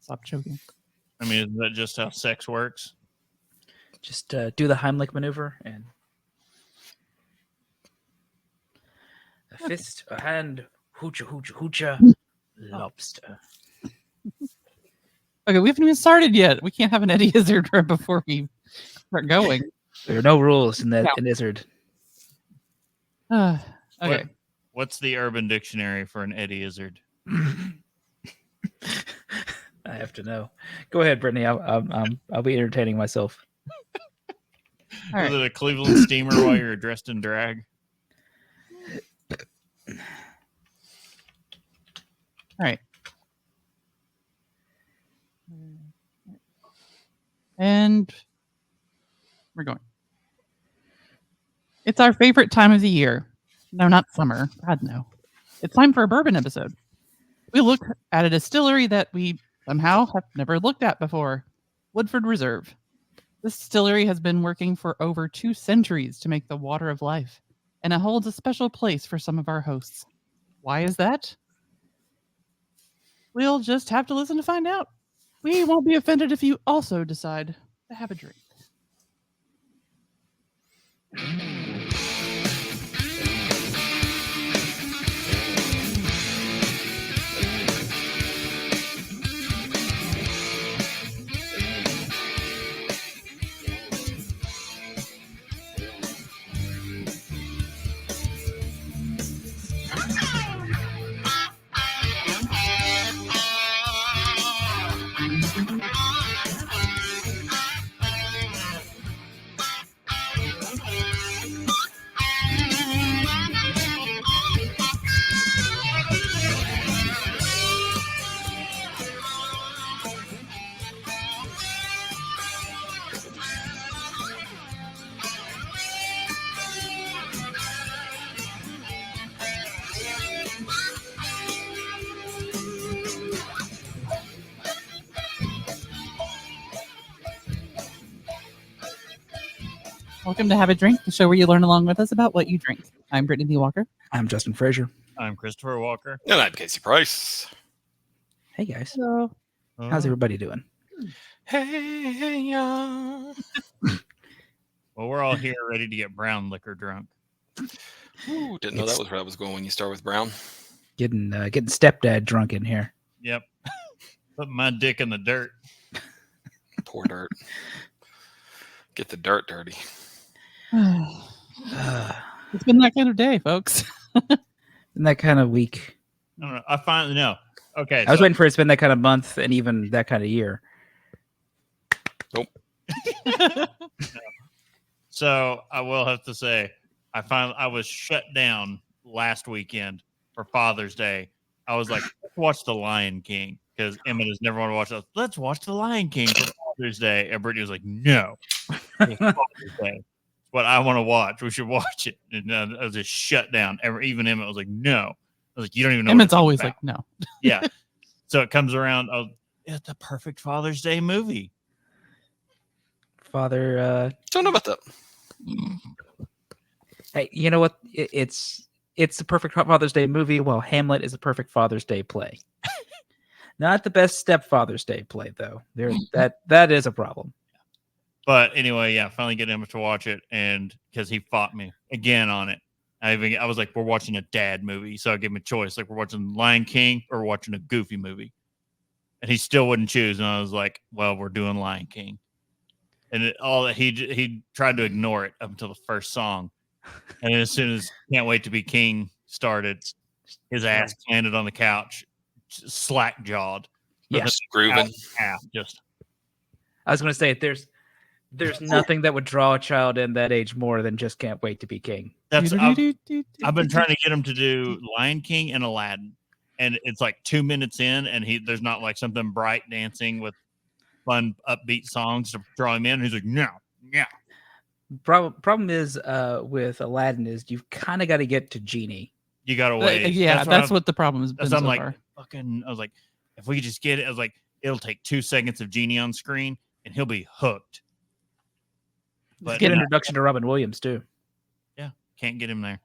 Stop choking. I mean, is that just how sex works? Just do the Heimlich maneuver and a fist, a hand, hoocha, hoocha, hoocha, lobster. Okay, we haven't even started yet. We can't have an Eddie Izzard right before we start going. There are no rules in that No. in Izzard. Okay. What's the Urban Dictionary for an Eddie Izzard? I have to know. Go ahead, Brittany. I'll be entertaining myself. All Was right. it a Cleveland steamer while you're dressed in drag? All right. And we're going. It's our favorite time of the year. No, not summer. God, no. It's time for a bourbon episode. We look at a distillery that we somehow have never looked at before, Woodford Reserve. This distillery has been working for over 2 centuries to make the water of life, and it holds a special place for some of our hosts. Why is that? We'll just have to listen to find out. We won't be offended if you also decide to have a drink. Welcome to Have a Drink, the show where you learn along with us about what you drink. I'm Brittany B. Walker. I'm Justin Frazier. I'm Christopher Walker. And I'm Casey Price. Hey guys, Hello. how's everybody doing? Hey, y'all. Well, we're all here ready to get brown liquor drunk. Ooh, didn't know that was where I was going when you start with Brown. Getting stepdad drunk in here. Yep. Put my dick in the dirt. Poor dirt. Get the dirt dirty. It's been that kind of day, folks. In that kind of week. I don't know. I finally know. Okay. I was waiting for it to been that kind of month and even that kind of year. Nope. So I will have to say, I was shut down last weekend for Father's Day. I was like, let's watch The Lion King because Emmett has never wanted to watch it. Let's watch The Lion King for Father's Day. And Brittany was like, no. It's Father's Day. It's what I want to watch. We should watch it. And I was just shut down. Even Emmett was like, no. I was like, you don't even know. Emmett's always like, no. Yeah. So it comes around. It's the perfect Father's Day movie. Father, Don't know about that. hey, you know what? It's the perfect Father's Day movie. Well, Hamlet is a perfect Father's Day play. Not the best stepfather's day play though. That is a problem. But anyway, yeah, finally get Emma to watch it, and because he fought me again on it. I was like, we're watching a dad movie, so I gave him a choice, like we're watching Lion King or watching a Goofy movie, and he still wouldn't choose. And I was like, well, we're doing Lion King, and he tried to ignore it up until the first song, and then as soon as Can't Wait to Be King started, his ass landed on the couch, slack jawed, Yes, grooving. Just. I was going to say there's nothing that would draw a child in that age more than just Can't Wait to Be King. I've been trying to get him to do Lion King and Aladdin, and it's like 2 minutes in, and there's not like something bright dancing with fun upbeat songs to draw him in. And he's like, no. Problem is with Aladdin is you've kind of got to get to Genie. You gotta wait. Yeah, that's what the problem has been so I'm like, far. I was like, if we could just get it, I was like, it'll take 2 seconds of Genie on screen, and he'll be hooked. But get introduction to Robin Williams too. Yeah, can't get him there.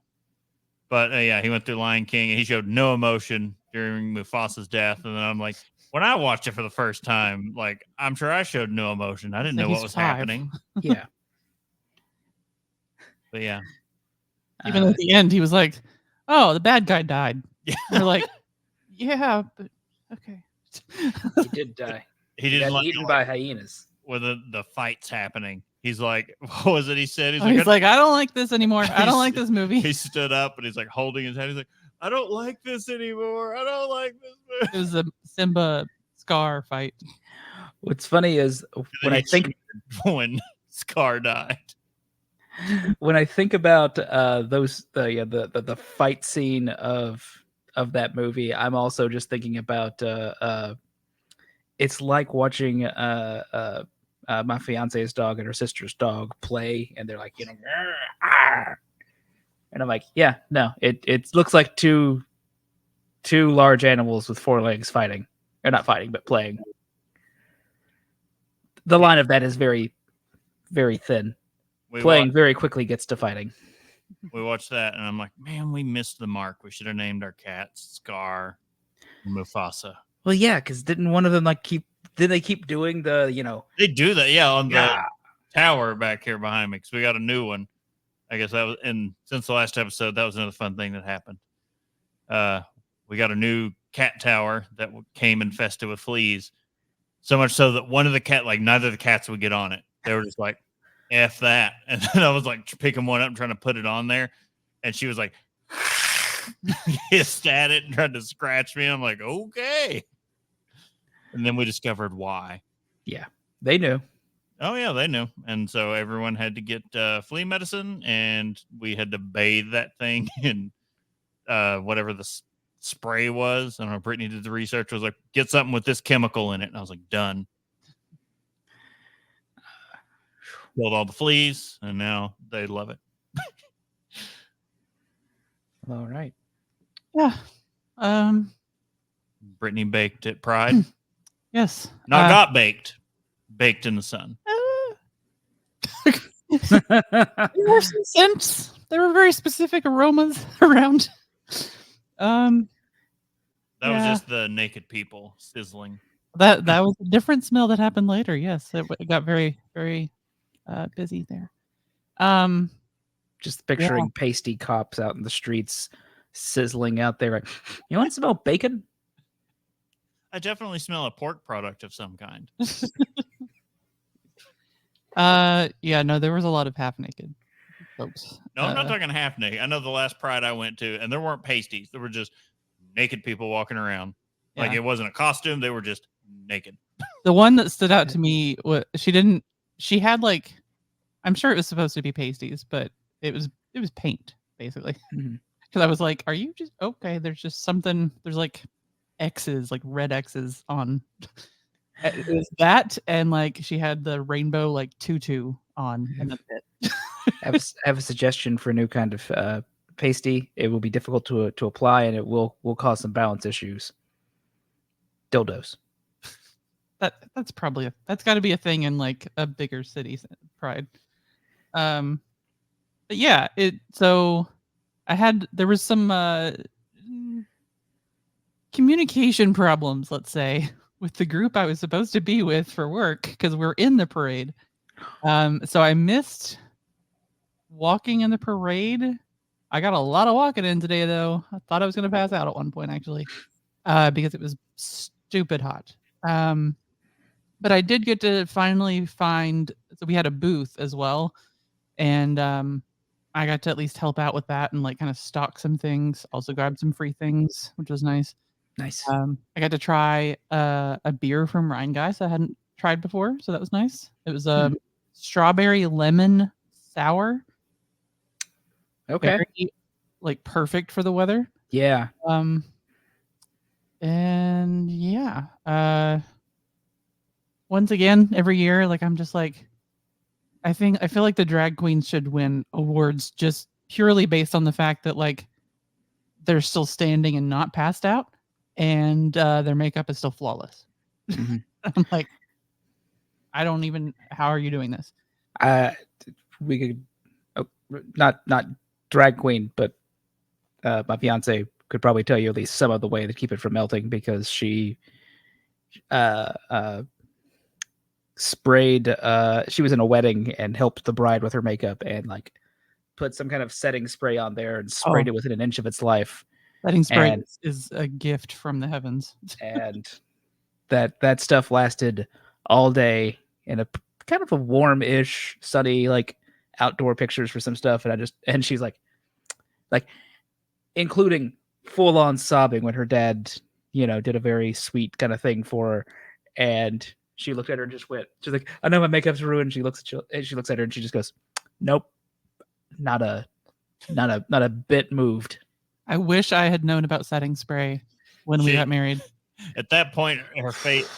But yeah, he went through Lion King and he showed no emotion. during Mufasa's death, and then I'm like, when I watched it for the first time, like I'm sure I showed no emotion. I didn't So know what he's was 5. happening. Yeah. But yeah, Even at the end, he was like, "Oh, the bad guy died." yeah. And we're like, "Yeah, but okay." He did die. He He didn't got like eaten by hyenas. when the fight's happening. He's like, what was it? He said, He's like, "I don't like this anymore. I don't like this movie." He stood up and he's like holding his head. He's like, I don't like this anymore. I don't like this movie. It was a Simba Scar fight. What's funny is when I think when Scar died. when I think about the fight scene of that movie, I'm also just thinking about it's like watching my fiance's dog and her sister's dog play, and they're like, "Arr!" And I'm like, yeah, no, it looks like two large animals with 4 legs fighting, or not fighting, but playing. The line of that is very, very thin. Playing very quickly gets to fighting. We watched that, and I'm like, man, we missed the mark. We should have named our cats Scar and Mufasa. Well, yeah, because didn't one of them did they keep doing the, They do that, yeah, on the tower back here behind me, because we got a new one. I guess that was, and since the last episode, that was another fun thing that happened. We got a new cat tower that came infested with fleas, so much so that one of the neither of the cats would get on it. They were just like, F that. And then I was like picking one up and trying to put it on there, and she was like hissed at it and tried to scratch me. I'm like, okay. And then we discovered why. Yeah, they knew. Oh yeah, they knew. And so everyone had to get flea medicine, and we had to bathe that thing in whatever the spray was. I don't know. Brittany did the research. Was like, get something with this chemical in it, and I was like, done. Killed all the fleas, and now they love it. All right. Yeah. Brittany baked at Pride. Yes. Not got baked. Baked in the sun. There were some scents. There were very specific aromas around. That was just the naked people sizzling. That was a different smell that happened later. Yes, it got very, very busy there. Just picturing pasty cops out in the streets sizzling out there. Like, you want to smell bacon? I definitely smell a pork product of some kind. Yeah, no, there was a lot of half naked folks. No, I'm not talking half naked. I know the last Pride I went to, and there weren't pasties. There were just naked people walking around. Like it wasn't a costume. They were just naked. The one that stood out to me was she had like, I'm sure it was supposed to be pasties, but it was paint basically. Because I was like, are you just okay? There's just something. There's like X's, like red X's on. It was that, and like she had the rainbow like tutu on, and that's it. I have a suggestion for a new kind of pasty. It will be difficult to apply, and it will cause some balance issues. Dildos. That's probably that's got to be a thing in like a bigger city. Pride. But yeah, so there was some communication problems, let's say, with the group I was supposed to be with for work because we're in the parade. So I missed walking in the parade. I got a lot of walking in today, though. I thought I was going to pass out at one point, actually, because it was stupid hot. But I did get to finally find. So we had a booth as well, and I got to at least help out with that and like kind of stock some things. Also grabbed some free things, which was nice. Nice. I got to try a beer from Rhine Guys I hadn't tried before, so that was nice. It was a strawberry lemon sour. Okay. Very, like perfect for the weather. Yeah. And yeah. Once again, every year, like I'm just like, I feel like the drag queens should win awards just purely based on the fact that like they're still standing and not passed out, and their makeup is still flawless. Mm-hmm. I'm like, I don't even. How are you doing this? We could not drag queen, but my fiance could probably tell you at least some of the way to keep it from melting because she sprayed. She was in a wedding and helped the bride with her makeup and like put some kind of setting spray on there and sprayed it within an inch of its life. Setting spray And- is a gift from the heavens. And that stuff lasted all day in a kind of a warm-ish, sunny, like outdoor pictures for some stuff. And she's like including full-on sobbing when her dad, did a very sweet kind of thing for her. And she looked at her and just went, she's like, I know my makeup's ruined. She looks at her and she just goes, nope, not a bit moved. I wish I had known about setting spray when we got married. At that point, her face.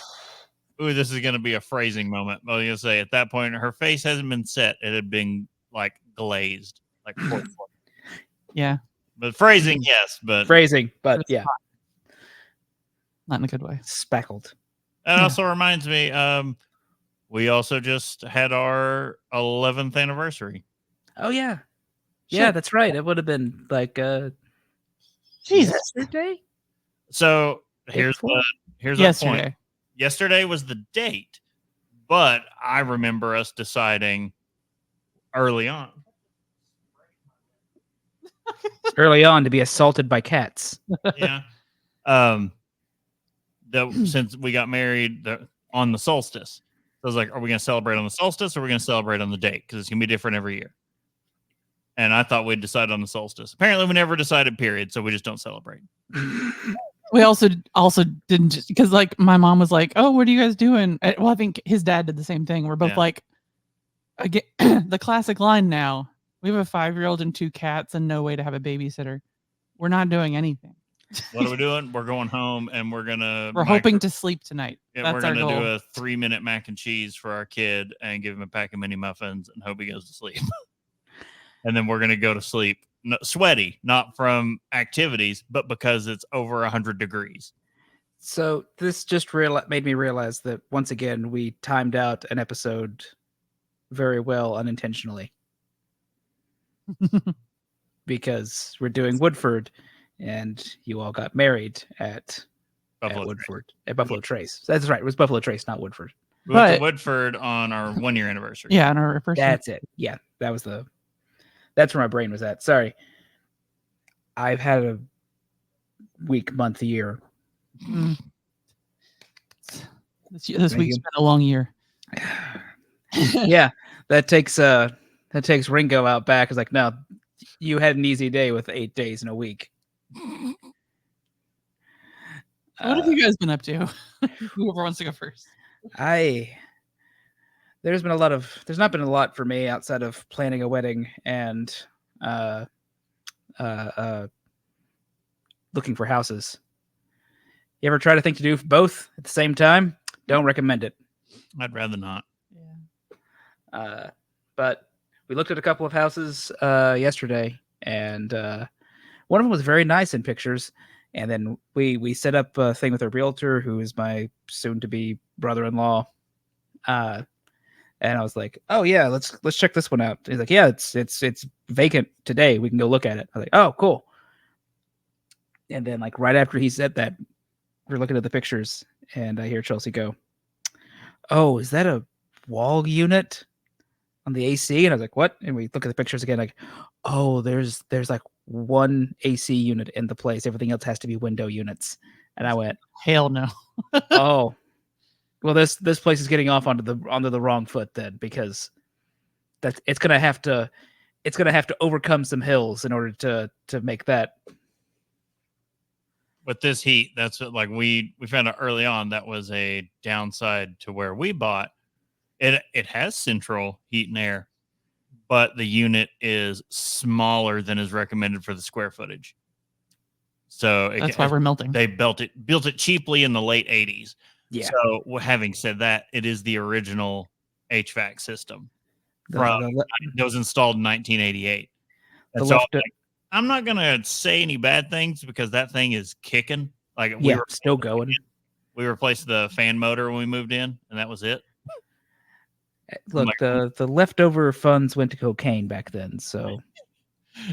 Ooh, this is going to be a phrasing moment. I was going to say, at that point, her face hasn't been set. It had been like glazed, like Yeah, but phrasing, yes, but Yeah, not in a good way. speckled. That also reminds me, we also just had our 11th anniversary. Oh yeah, yeah, that's right. It would have been like Jesus. yesterday. So here's the point. Yesterday. Yesterday was the date, but I remember us deciding early on. Early on to be assaulted by cats. Yeah. Since we got married on the solstice, I was like, are we going to celebrate on the solstice or are we going to celebrate on the date? Because it's going to be different every year. And I thought we'd decide on the solstice. Apparently, we never decided, period. So we just don't celebrate. We also didn't, because like my mom was like, "Oh, what are you guys doing?" Well, I think his dad did the same thing. We're both like, again, the classic line now. We have a 5-year-old and 2 cats and no way to have a babysitter. We're not doing anything. What are we doing? We're going home and we're hoping to sleep tonight. Yeah, That's we're our gonna goal. do a 3-minute mac and cheese for our kid and give him a pack of mini muffins and hope he goes to sleep. And then we're gonna go to sleep sweaty, not from activities, but because it's over 100 degrees. So this just made me realize that once again we timed out an episode very well unintentionally because we're doing Woodford, and you all got married at Buffalo Trace. That's right. It was Buffalo Trace, not Woodford. We went to Woodford on our 1-year anniversary. Yeah, on our first. That's it. Yeah, that's where my brain was at. Sorry. I've had a week, month, year. This week's been a long year. Yeah, that takes Ringo out back. It's like, no, you had an easy day with 8 days in a week. What have you guys been up to? Whoever wants to go first. There's not been a lot for me outside of planning a wedding and looking for houses. You ever try to think to do both at the same time? Don't recommend it. I'd rather not. Yeah. But we looked at a couple of houses yesterday, and one of them was very nice in pictures. And then we set up a thing with a realtor who is my soon-to-be brother-in-law. And I was like, "Oh yeah, let's check this one out." He's like, "Yeah, it's vacant today. We can go look at it." I was like, "Oh, cool." And then like right after he said that, we're looking at the pictures, and I hear Chelsea go, "Oh, is that a wall unit on the AC?" And I was like, "What?" And we look at the pictures again, like, "Oh, there's like one AC unit in the place. Everything else has to be window units." And I went, Hell no. "Oh, well, this place is getting off onto the wrong foot then, because it's gonna have to overcome some hills in order to make that." With this heat, that's what, like we found out early on that was a downside to where we bought. It has central heat and air, but the unit is smaller than is recommended for the square footage. So That's why we're melting. They built it cheaply in the late 80s. Yeah. So having said that, it is the original HVAC system that was installed in 1988. And so I'm not gonna say any bad things because that thing is kicking. Like we were still going. We replaced the fan motor when we moved in, and that was it. Look, the leftover funds went to cocaine back then, so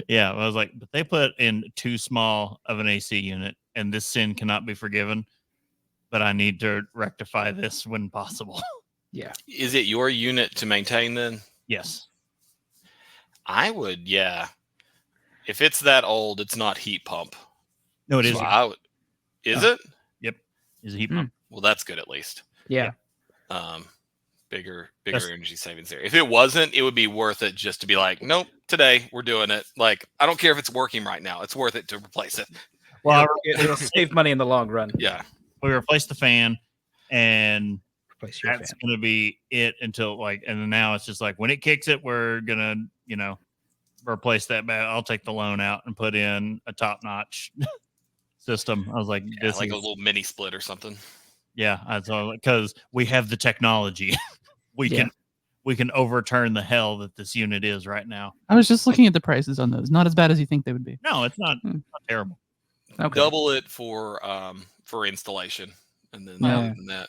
Yeah, I was like, but they put in too small of an AC unit, and this sin cannot be forgiven. But I need to rectify this when possible. Yeah. Is it your unit to maintain then? Yes. I would, yeah. If it's that old, it's not heat pump. No, it So is. I would, is Oh. it? Yep. Is a heat Hmm. pump. Well, that's good at least. Yeah. Bigger That's- energy savings there. If it wasn't, it would be worth it just to be like, nope, today we're doing it. Like, I don't care if it's working right now. It's worth it to replace it. Well, It'll save money in the long run. Yeah. we replaced the fan, and Replace your that's fan. going to be it until like, and then now it's just like when it kicks it, we're gonna, replace that. I'll take the loan out and put in a top notch system. I was like, Yeah, this like is a little mini split or something. yeah. Because we have the technology, we can overturn the hell that this unit is right now. I was just looking at the prices on those. Not as bad as you think they would be. No, it's not, Hmm. not terrible. Okay. Double it for installation, and then Yeah. other than that,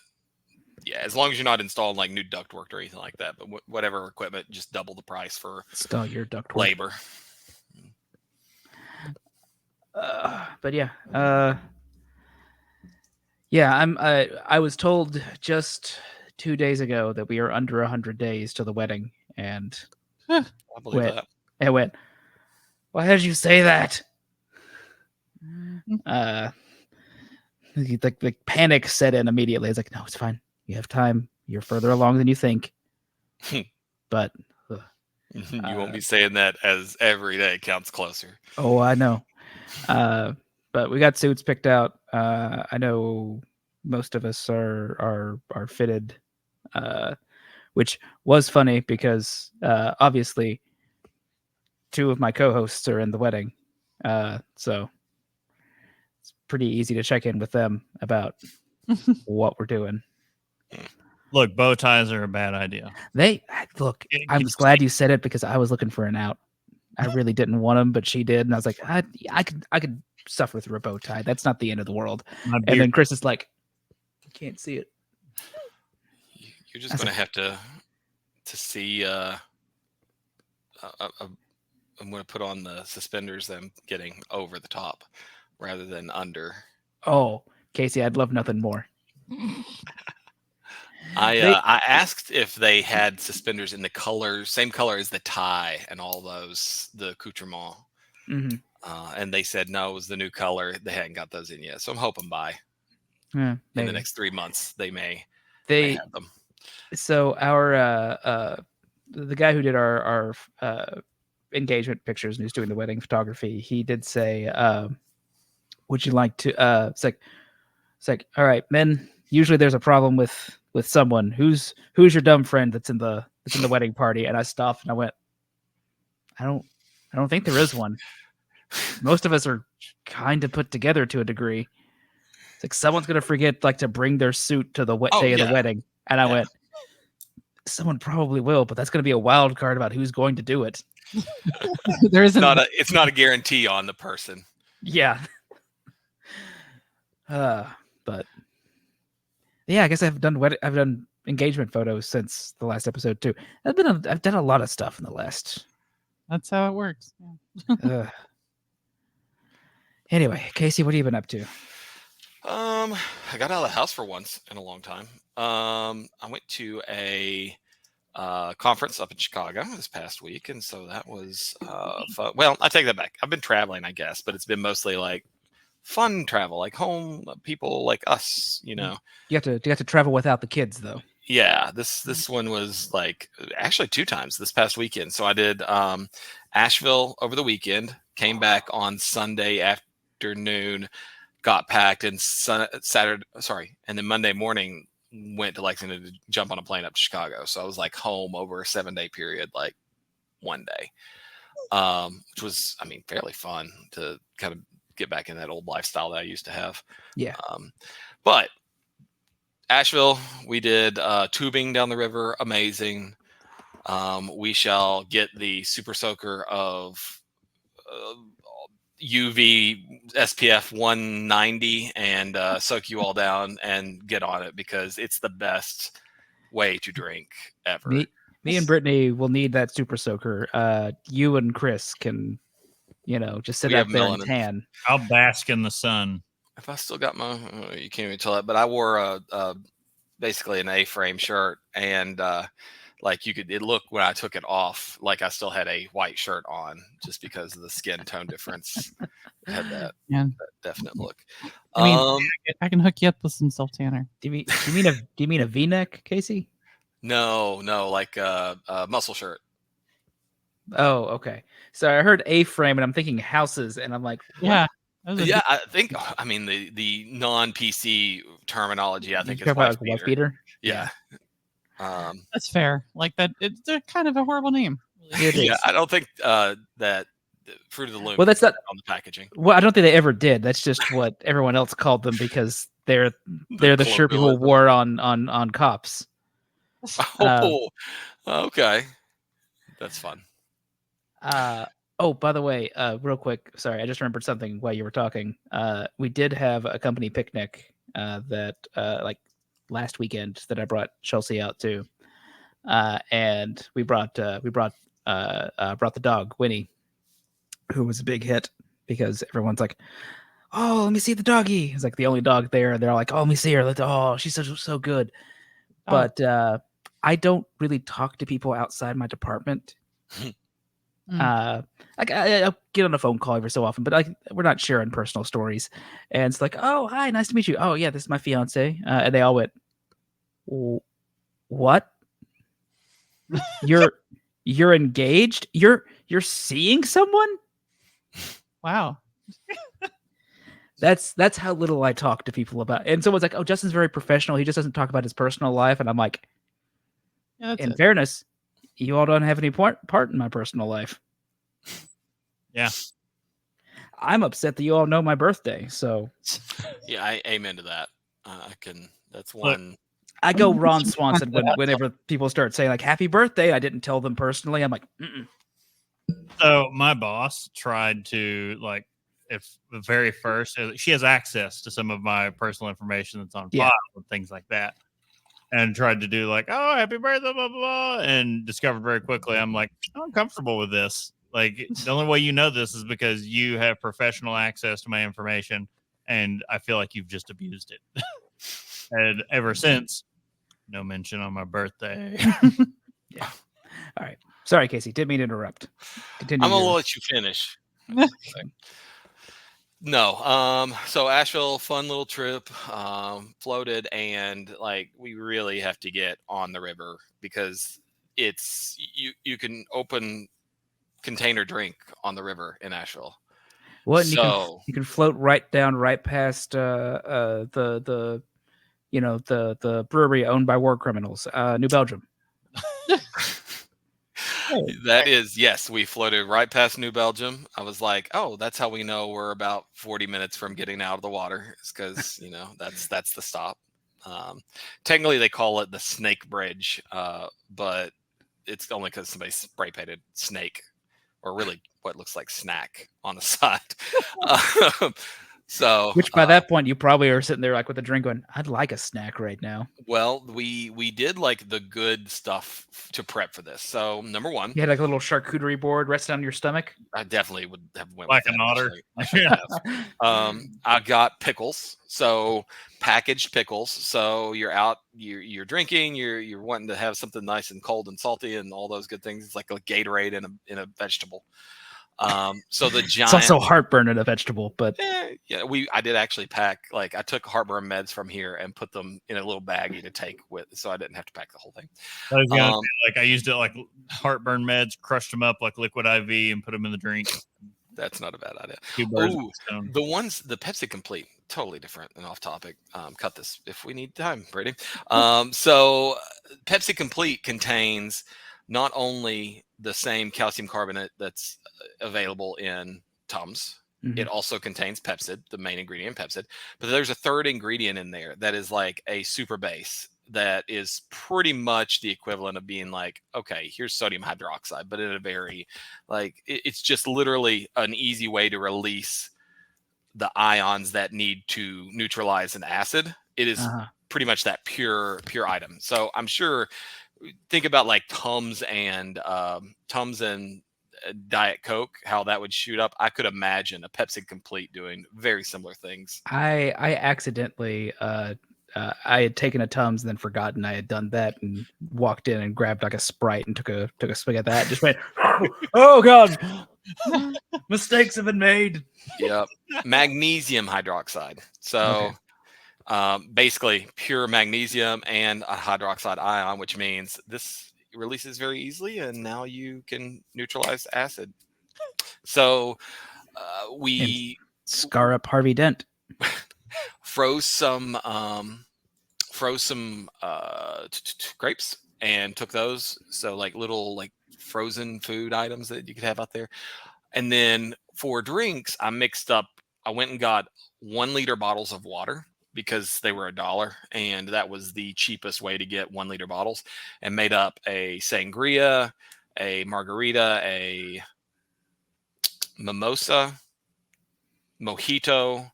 yeah, as long as you're not installing like new ductwork or anything like that, but whatever equipment, just double the price for Install your ductwork. labor. But yeah, I was told just 2 days ago that we are under 100 days to the wedding, and I believe Wait. that. I went, "Why did you say that?" The panic set in immediately. It's like, no, it's fine. You have time. You're further along than you think. But You won't be saying that as every day counts closer. oh, I know. But we got suits picked out. I know most of us are fitted, which was funny because obviously 2 of my co-hosts are in the wedding, so it's pretty easy to check in with them about what we're doing. Look, bow ties are a bad idea. Look. Can I'm you just glad you said it because I was looking for an out. I really didn't want them, but she did, and I was like, I could suffer through a bow tie. That's not the end of the world. My And beard- then Chris is like, I can't see it. You're just That's going to have to see. I'm going to put on the suspenders that I'm getting over the top rather than under. Oh, Casey, I'd love nothing more. I asked if they had suspenders in the same color as the tie and all those, the accoutrement. Mm-hmm. And they said no, it was the new color. They hadn't got those in yet, so I'm hoping Yeah, in maybe. the next 3 months they may They have them. so our the guy who did our engagement pictures and who's doing the wedding photography, he did say, would you like to it's like, all right, men, usually there's a problem with someone. Who's your dumb friend that's in the wedding party? And I stopped and I went, I don't think there is one. Most of us are kind of put together to a degree. It's like someone's gonna forget like to bring their suit to the day of the wedding. And I went, someone probably will, but that's gonna be a wild card about who's going to do it. There isn't. It's not a guarantee on the person. Yeah. But yeah, I guess I've done engagement photos since the last episode too. I've done a lot of stuff in the last. That's how it works. Yeah. Anyway, Casey, what have you been up to? I got out of the house for once in a long time. I went to a conference up in Chicago this past week, and so that was fun. Well, I take that back. I've been traveling, I guess, but it's been mostly like fun travel, like home people like us, you know. You have to travel without the kids though. Yeah, this one was like actually 2 times this past weekend. So I did Asheville over the weekend, came back on Sunday afternoon, got packed, and and then Monday morning went to Lexington to jump on a plane up to Chicago. So I was like home over a 7-day period, like one day, which was, I mean, fairly fun to kind of get back in that old lifestyle that I used to have. Yeah. But Asheville, we did tubing down the river. Amazing. We shall get the super soaker of UV SPF 190 and soak you all down and get on it because it's the best way to drink ever. Me and Brittany will need that super soaker. You and Chris can just sit We out have there and melanin. tan. I'll bask in the sun. If I still got my, you can't even tell that, but I wore a basically an A-frame shirt, and like it looked when I took it off, like I still had a white shirt on, just because of the skin tone difference. It had that Man, definite look. I mean, I can hook you up with some self tanner. Do you mean a V-neck, Casey? No, like a muscle shirt. Oh, okay. So I heard A-frame, and I'm thinking houses, and I'm like, what? Yeah. That was a Yeah, I think. I mean, the non-PC terminology, I think, You is talk about wife like wife beater. beater? Yeah. That's fair. Like that. It's a kind of a horrible name. It Yeah, is. I don't think that Fruit of the Loom. Well, that's put not that on the packaging. Well, I don't think they ever did. That's just what everyone else called them because they're the shirt people colloquialism. wore on cops. Oh, okay, that's fun. Oh, by the way, real quick, sorry, I just remembered something while you were talking. We did have a company picnic that like last weekend that I brought Chelsea out to, and we brought the dog Winnie, who was a big hit because everyone's like, "Oh, let me see the doggy." It's like the only dog there, and they're like, "Oh, let me see her. Oh, she's so good." Oh. But I don't really talk to people outside my department. I'll get on a phone call every so often, but we're not sharing personal stories. And it's like, "Oh, hi, nice to meet you. Oh, yeah, this is my fiance." And they all went, "What? You're engaged? You're seeing someone?" Wow. That's how little I talk to people about. And someone's like, "Oh, Justin's very professional. He just doesn't talk about his personal life." And I'm like, Yeah, that's in it. fairness, you all don't have any part in my personal life. Yeah. I'm upset that you all know my birthday. So Yeah, I amen to that. I can. That's one. I go Ron Swanson whenever people start saying like "Happy Birthday." I didn't tell them personally. I'm like, mm-mm. So my boss tried to if the very first she has access to some of my personal information that's on file and things like that, and tried to do like, "Oh, happy birthday, blah blah blah," and discovered very quickly I'm like, I'm uncomfortable with this. Like the only way you know this is because you have professional access to my information, and I feel like you've just abused it. And ever since, no mention on my birthday. Yeah. All right. Sorry, Casey. Didn't mean to interrupt. Continue. I'm gonna let you finish. No. So Asheville, fun little trip. Floated, and like we really have to get on the river because it's you can open container drink on the river in Asheville. What? And So you can float right down, right past the brewery owned by war criminals, New Belgium. that is, yes, we floated right past New Belgium. I was like, oh, that's how we know we're about 40 minutes from getting out of the water. It's because that's the stop. Technically, they call it the Snake Bridge, but it's only because somebody spray painted snake, or really what looks like snack, on the side. So, which by that point you probably are sitting there like with a drink going, "I'd like a snack right now." Well, we did like the good stuff to prep for this. So number one, you had like a little charcuterie board resting on your stomach. I definitely would have went like with an that, otter. I should have. I got pickles, so packaged pickles. So you're out, you're drinking, you're wanting to have something nice and cold and salty and all those good things. It's like a Gatorade in a vegetable. So the giant. It's also heartburn in a vegetable, but I did actually pack, like I took heartburn meds from here and put them in a little baggie to take with, so I didn't have to pack the whole thing. I used it like heartburn meds, crushed them up like liquid IV, and put them in the drink. That's not a bad idea. Ooh, the Pepsi Complete, totally different and off topic. Cut this if we need time, Brady. So Pepsi Complete contains not only the same calcium carbonate that's available in Tums, it also contains Pepsid, the main ingredient in Pepsid, but there's a third ingredient in there that is like a super base that is pretty much the equivalent of being like, okay, here's sodium hydroxide, but in a very it's just literally an easy way to release the ions that need to neutralize an acid. It is pretty much that pure item. So I'm sure, think about like Tums and Diet Coke, how that would shoot up. I could imagine a Pepsi Complete doing very similar things. I accidentally I had taken a Tums and then forgotten I had done that and walked in and grabbed like a Sprite and took a swig at that and just went, oh god, mistakes have been made. Yep. Magnesium hydroxide. So basically pure magnesium and a hydroxide ion, which means this releases very easily and now you can neutralize acid. So we Scar up Harvey Dent. froze some grapes and took those. So like little like frozen food items that you could have out there. And then for drinks, I went and got 1 liter bottles of water because they were $1. And that was the cheapest way to get 1 liter bottles, and made up a sangria, a margarita, a mimosa, mojito,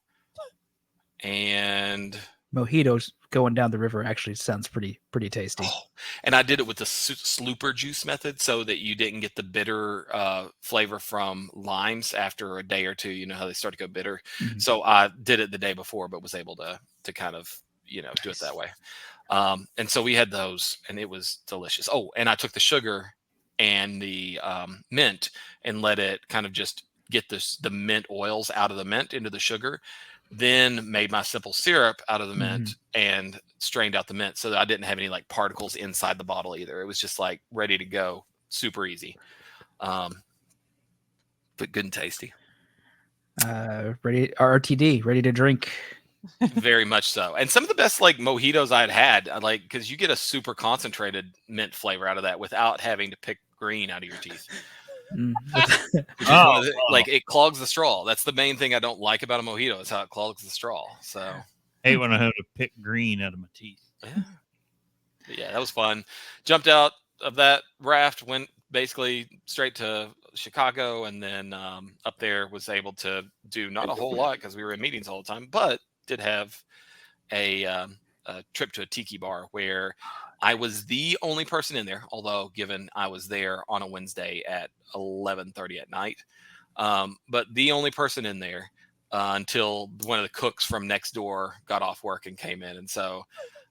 and Mojitos going down the river actually sounds pretty tasty. And I did it with the slooper juice method so that you didn't get the bitter flavor from limes after a day or two. You know how they start to go bitter. Mm-hmm. So I did it the day before, but was able to kind of, do it that way. And so we had those and it was delicious. Oh, and I took the sugar and the mint and let it kind of just get the mint oils out of the mint into the sugar. Then made my simple syrup out of the mint and strained out the mint so that I didn't have any like particles inside the bottle either. It was just like ready to go, super easy, but good and tasty. Ready RTD, ready to drink. Very much so. And some of the best like mojitos I had, like, because you get a super concentrated mint flavor out of that without having to pick green out of your teeth. Like it clogs the straw. That's the main thing I don't like about a mojito is how it clogs the straw. So hey, when I had to pick green out of my teeth. Yeah, that was fun. Jumped out of that raft, went basically straight to Chicago, and then up there was able to do not a whole lot because we were in meetings all the time, but did have a trip to a tiki bar where I was the only person in there, although given I was there on a Wednesday at 11:30 at night, but the only person in there until one of the cooks from next door got off work and came in. And so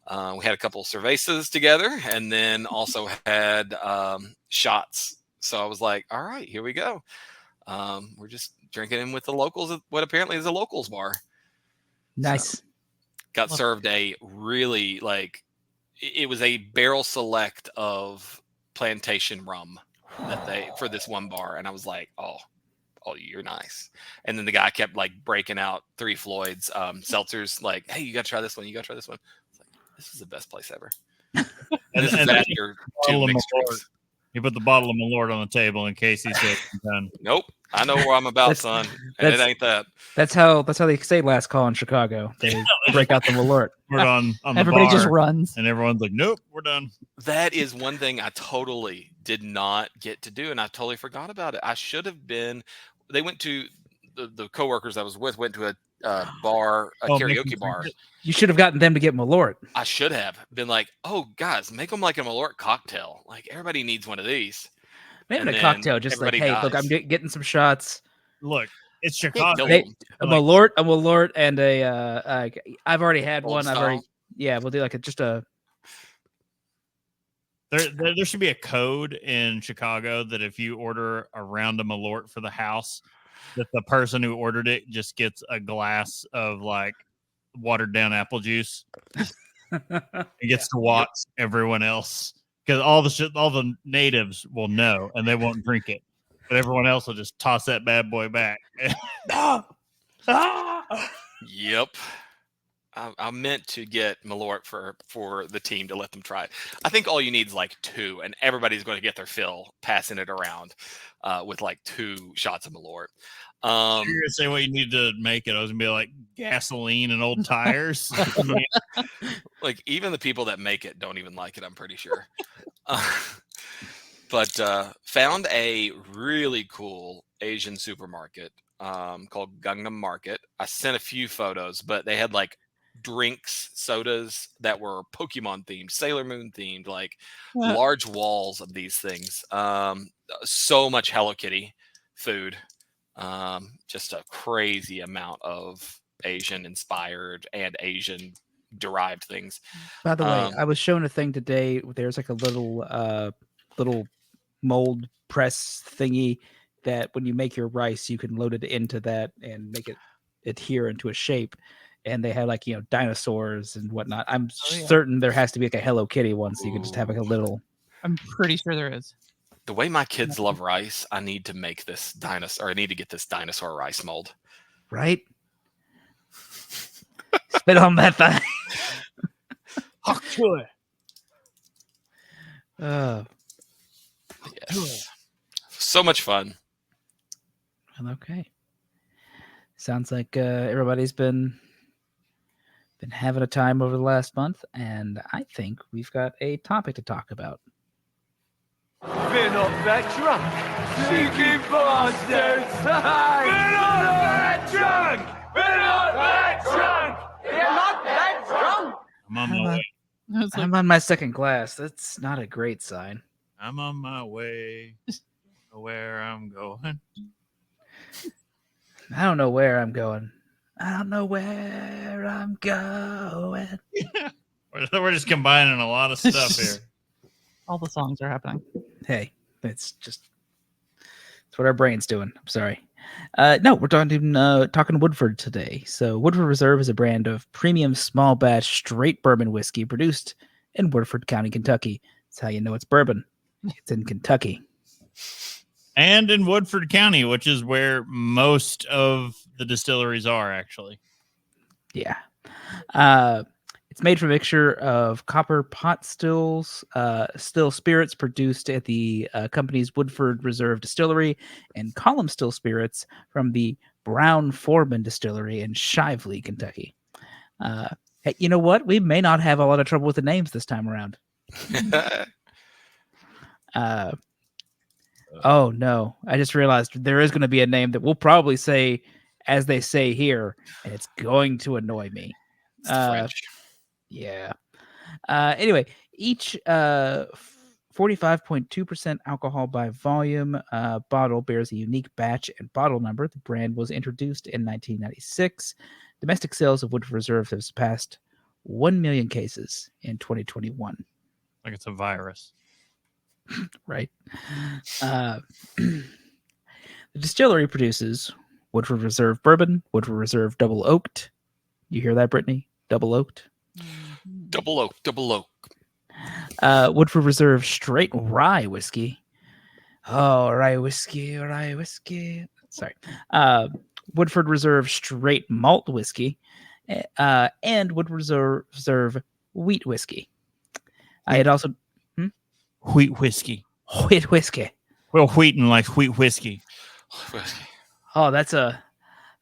we had a couple of cervezas together and then also had shots. So I was like, all right, here we go. We're just drinking in with the locals at what apparently is a locals bar. Nice. So got served a really it was a barrel select of plantation rum that they for this one bar, and I was like, oh, you're nice. And then the guy kept like breaking out 3 Floyd's seltzers, like, hey, you got to try this one. You got to try this one. It's like, this is the best place ever. And this is after 2 mixed drinks. He put the bottle of Malort on the table in case he said done. Nope. I know where I'm about, son. And it ain't that. That's how they say last call in Chicago. They break out the Malort. We're on Everybody the bar, just runs. and everyone's like, nope, we're done. That is one thing I totally did not get to do, and I totally forgot about it. I should have been. They went to the coworkers I was with went to a bar, a karaoke bar. You should have gotten them to get Malort. I should have been like, oh, guys, make them like a Malort cocktail. Like everybody needs one of these. Maybe a cocktail, just like, hey, look, I'm getting some shots. Look, it's Chicago. A Malort, and a. I've already had Old one. style. We'll do like just a. There should be a code in Chicago that if you order a round of Malort for the house, that the person who ordered it just gets a glass of like watered down apple juice. It gets to watch everyone else because all the natives will know and they won't drink it, but everyone else will just toss that bad boy back. Yep. I meant to get Malort for the team to let them try it. I think all you need is like 2, and everybody's going to get their fill passing it around with like 2 shots of Malort. You're going to say what you need to make it. I was going to be like gasoline and old tires. Like even the people that make it don't even like it, I'm pretty sure. But found a really cool Asian supermarket called Gangnam Market. I sent a few photos, but they had like drinks, sodas that were Pokemon themed, Sailor Moon themed, like large walls of these things. so much Hello Kitty food. Just a crazy amount of Asian inspired and Asian derived things. By the way, I was shown a thing today. There's like a little mold press thingy that when you make your rice, you can load it into that and make it adhere into a shape. And they have like, dinosaurs and whatnot. I'm certain there has to be like a Hello Kitty one, so you can just have like a little. I'm pretty sure there is. The way my kids love rice, I need to make this dinosaur. I need to get this dinosaur rice mold. Right? Spit on that thing. Yes. So much fun. Okay. Sounds like everybody's been having a time over the last month, and I think we've got a topic to talk about. We're not that drunk. Cheeky bastards. We're not that drunk. We're not that drunk. We're not that drunk. I'm on my way. I'm on my second glass. That's not a great sign. I'm on my way to where I'm going. I don't know where I'm going. I don't know where I'm going. We're just combining a lot of stuff here. All the songs are happening. Hey, it's what our brain's doing. I'm sorry. No, we're talking Woodford today. So Woodford Reserve is a brand of premium small batch straight bourbon whiskey produced in Woodford County, Kentucky. That's how you know it's bourbon. It's in Kentucky. And in Woodford County, which is where most of the distilleries are, actually. Yeah. It's made from a mixture of copper pot still spirits produced at the company's Woodford Reserve Distillery and column still spirits from the Brown Foreman Distillery in Shively, Kentucky. Hey, you know what? We may not have a lot of trouble with the names this time around. Oh, no. I just realized there is going to be a name that we'll probably say as they say here, and it's going to annoy me. It's French. Yeah. Anyway, each 45.2% alcohol by volume bottle bears a unique batch and bottle number. The brand was introduced in 1996. Domestic sales of Woodford Reserve have surpassed 1 million cases in 2021. Like it's a virus. Right. The distillery produces Woodford Reserve bourbon, Woodford Reserve double oaked. You hear that, Brittany? Double oaked. Double oak. Woodford Reserve straight rye whiskey. Oh, rye whiskey. Sorry. Woodford Reserve straight malt whiskey, and Woodford Reserve wheat whiskey. It also Wheat whiskey. wheat whiskey. Well, wheaten like wheat whiskey. Oh, that's not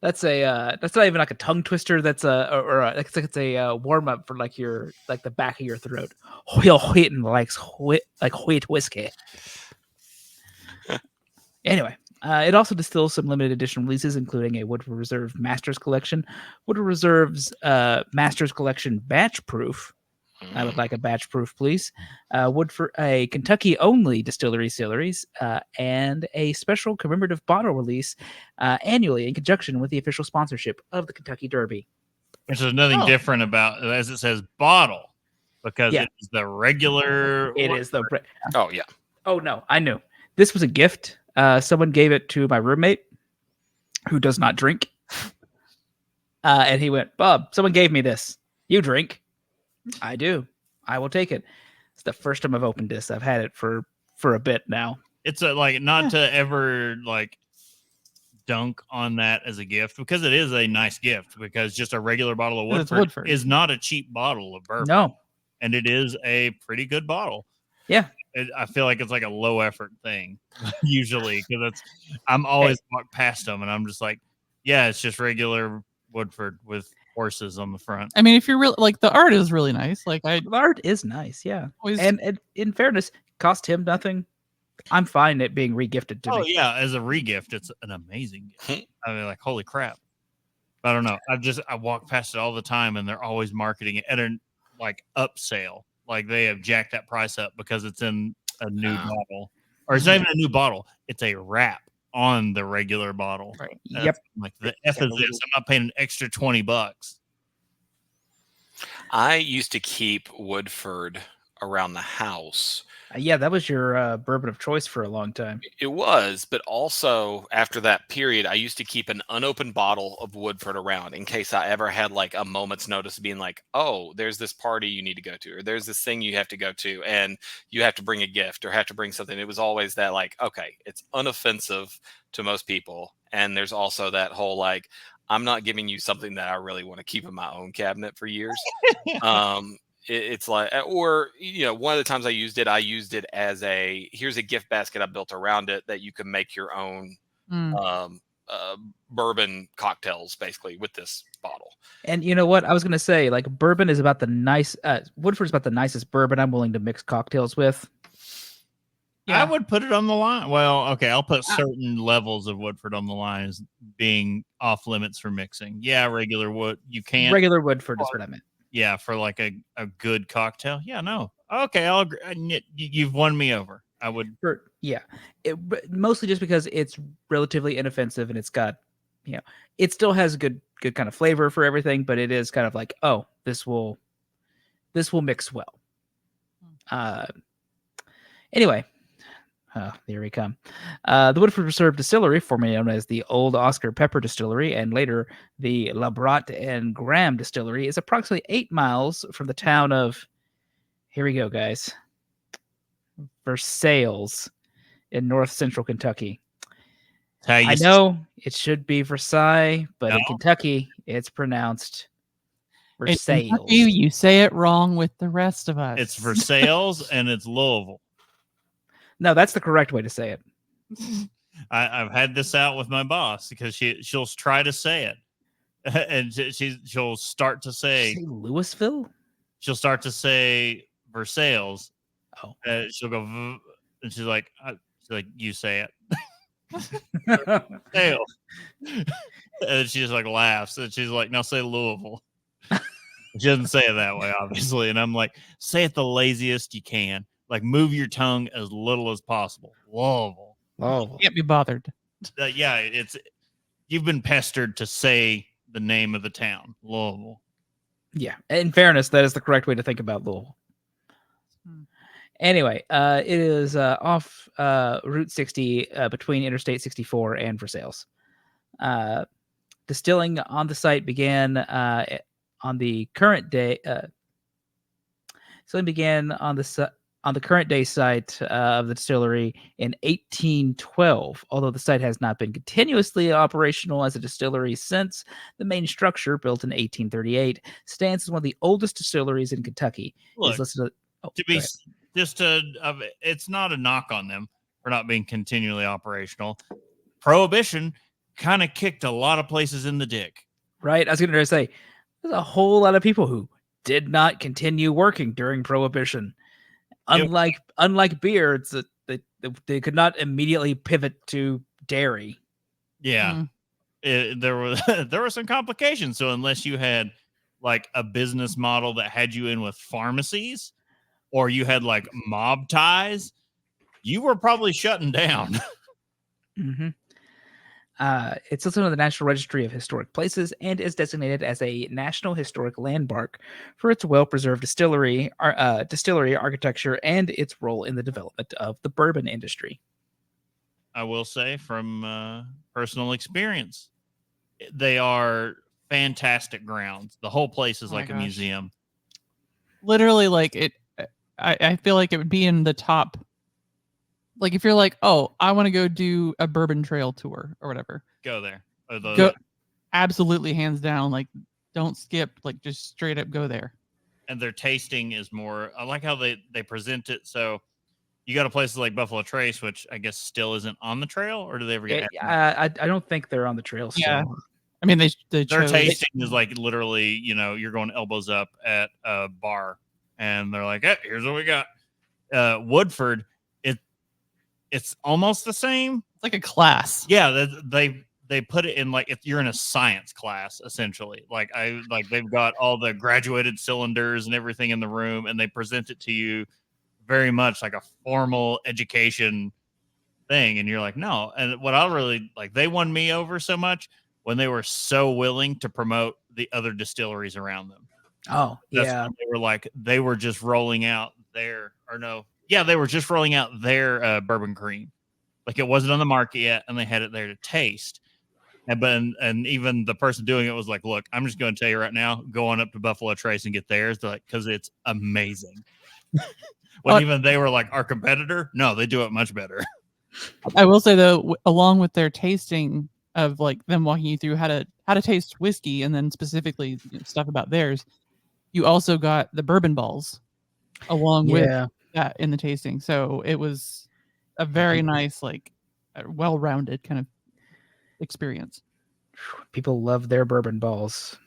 even like a tongue twister. That's it's a warm up for like the back of your throat. Wheaten likes wheat whiskey. Anyway, it also distills some limited edition releases, including a Woodford Reserve Masters Collection, Woodford Reserve's Masters Collection Batch Proof. I would like a batch proof, please. Woodford, a Kentucky-only distillery series, and a special commemorative bottle release annually in conjunction with the official sponsorship of the Kentucky Derby. Which is nothing different about, as it says, bottle, because Yeah. it is the regular. It is the. Oh, yeah. Oh no, I knew this was a gift. Someone gave it to my roommate, who does not drink, and he went, "Bob, someone gave me this. You drink." I do. I will take it. It's the first time I've opened this. I've had it for a bit now. It's not to ever dunk on that as a gift, because it is a nice gift, because just a regular bottle of Woodford is not a cheap bottle of bourbon. No. And it is a pretty good bottle. Yeah. I feel like it's like a low effort thing usually, because I'm always walk past them and I'm just like, yeah, it's just regular Woodford with horses on the front. I mean, if you're real, the art is really nice. The art is nice, yeah. Always, and in fairness, cost him nothing. I'm fine it being regifted to me. Oh yeah, as a regift, it's an amazing gift. I mean, holy crap. I don't know. I walk past it all the time, and they're always marketing it at an upsale. Like they have jacked that price up because it's in a new bottle. or it's not even a new bottle. It's a wrap on the regular bottle. Right. Yep. Like the F is this. I'm not paying an extra $20. I used to keep Woodford around the house. Yeah, that was your bourbon of choice for a long time. It was, but also after that period, I used to keep an unopened bottle of Woodford around in case I ever had like a moment's notice of being like, oh, there's this party you need to go to, or there's this thing you have to go to, and you have to bring a gift or have to bring something. It was always that like, okay, it's unoffensive to most people. And there's also that whole like, I'm not giving you something that I really want to keep in my own cabinet for years. It's like, or one of the times I used it as here's a gift basket I built around it that you can make your own bourbon cocktails basically with this bottle. And you know what? I was gonna say, like, bourbon is about the Woodford's about the nicest bourbon I'm willing to mix cocktails with. I would put it on the line. Well, okay, I'll put certain levels of Woodford on the line as being off limits for mixing. Yeah, regular wood, you can't. Regular Woodford is what I meant. Yeah, for like a good cocktail. Yeah, no. Okay, I'll agree. You've won me over. I would. But mostly just because it's relatively inoffensive and it's got, it still has good kind of flavor for everything, but it is kind of like, oh, this will mix well. Anyway, there we come. The Woodford Reserve Distillery, formerly known as the Old Oscar Pepper Distillery and later the Labrat and Graham Distillery, is approximately 8 miles from the town of, here we go, guys, Versailles in north central Kentucky. I know it should be Versailles, but in Kentucky, it's pronounced Versailles. In Kentucky, you say it wrong with the rest of us. It's Versailles and it's Louisville. No, that's the correct way to say it. I've had this out with my boss because she'll try to say it, and she'll start to say Louisville. She'll start to say Versailles. Oh, she'll go, and she's like, you say it. Versailles. And she just like laughs, and she's like, now say Louisville. She doesn't say it that way, obviously, and I'm like, say it the laziest you can. Like, move your tongue as little as possible. Louisville. Can't be bothered. You've been pestered to say the name of the town, Louisville. Yeah. In fairness, that is the correct way to think about Louisville. Anyway, it is off Route 60 between Interstate 64 and Versailles. Distilling on the site began on the current day. On the current day site of the distillery in 1812, although the site has not been continuously operational as a distillery since. The main structure, built in 1838, stands as one of the oldest distilleries in Kentucky. Look, it's not a knock on them for not being continually operational. Prohibition kind of kicked a lot of places in the dick. Right? I was going to say, there's a whole lot of people who did not continue working during Prohibition. Unlike beer, it's they could not immediately pivot to dairy. Yeah, there were some complications. So unless you had like a business model that had you in with pharmacies, or you had like mob ties, you were probably shutting down. Mm-hmm. It's also in the National Registry of Historic Places and is designated as a National Historic Landmark for its well-preserved distillery architecture and its role in the development of the bourbon industry. I will say from personal experience, they are fantastic grounds. The whole place is like a museum. Literally, like it. I feel like it would be in the top. Like if you're like, oh, I want to go do a bourbon trail tour or whatever. Go there. Go, absolutely, hands down. Like, don't skip. Like, just straight up go there. And their tasting is more. I like how they present it. So you go to places like Buffalo Trace, which I guess still isn't on the trail, or do they ever get? I don't think they're on the trail still. Yeah. I mean, their tasting is like literally, you're going elbows up at a bar, and they're like, hey, here's what we got. Woodford. It's almost the same. It's like a class. Yeah, they put it in like if you're in a science class, essentially. Like they've got all the graduated cylinders and everything in the room, and they present it to you very much like a formal education thing. And you're like, no. And what I really like, they won me over so much when they were so willing to promote the other distilleries around them. Oh, That's yeah. when they were like, they were just rolling out their, they were just rolling out their bourbon cream. Like it wasn't on the market yet, and they had it there to taste. And even the person doing it was like, look, I'm just going to tell you right now, go on up to Buffalo Trace and get theirs. They're like, because it's amazing. When even they were like our competitor, no, they do it much better. I will say though, along with their tasting of like them walking you through how to taste whiskey, and then specifically stuff about theirs, you also got the bourbon balls along with that in the tasting. So it was a very nice, like, well-rounded kind of experience. People love their bourbon balls.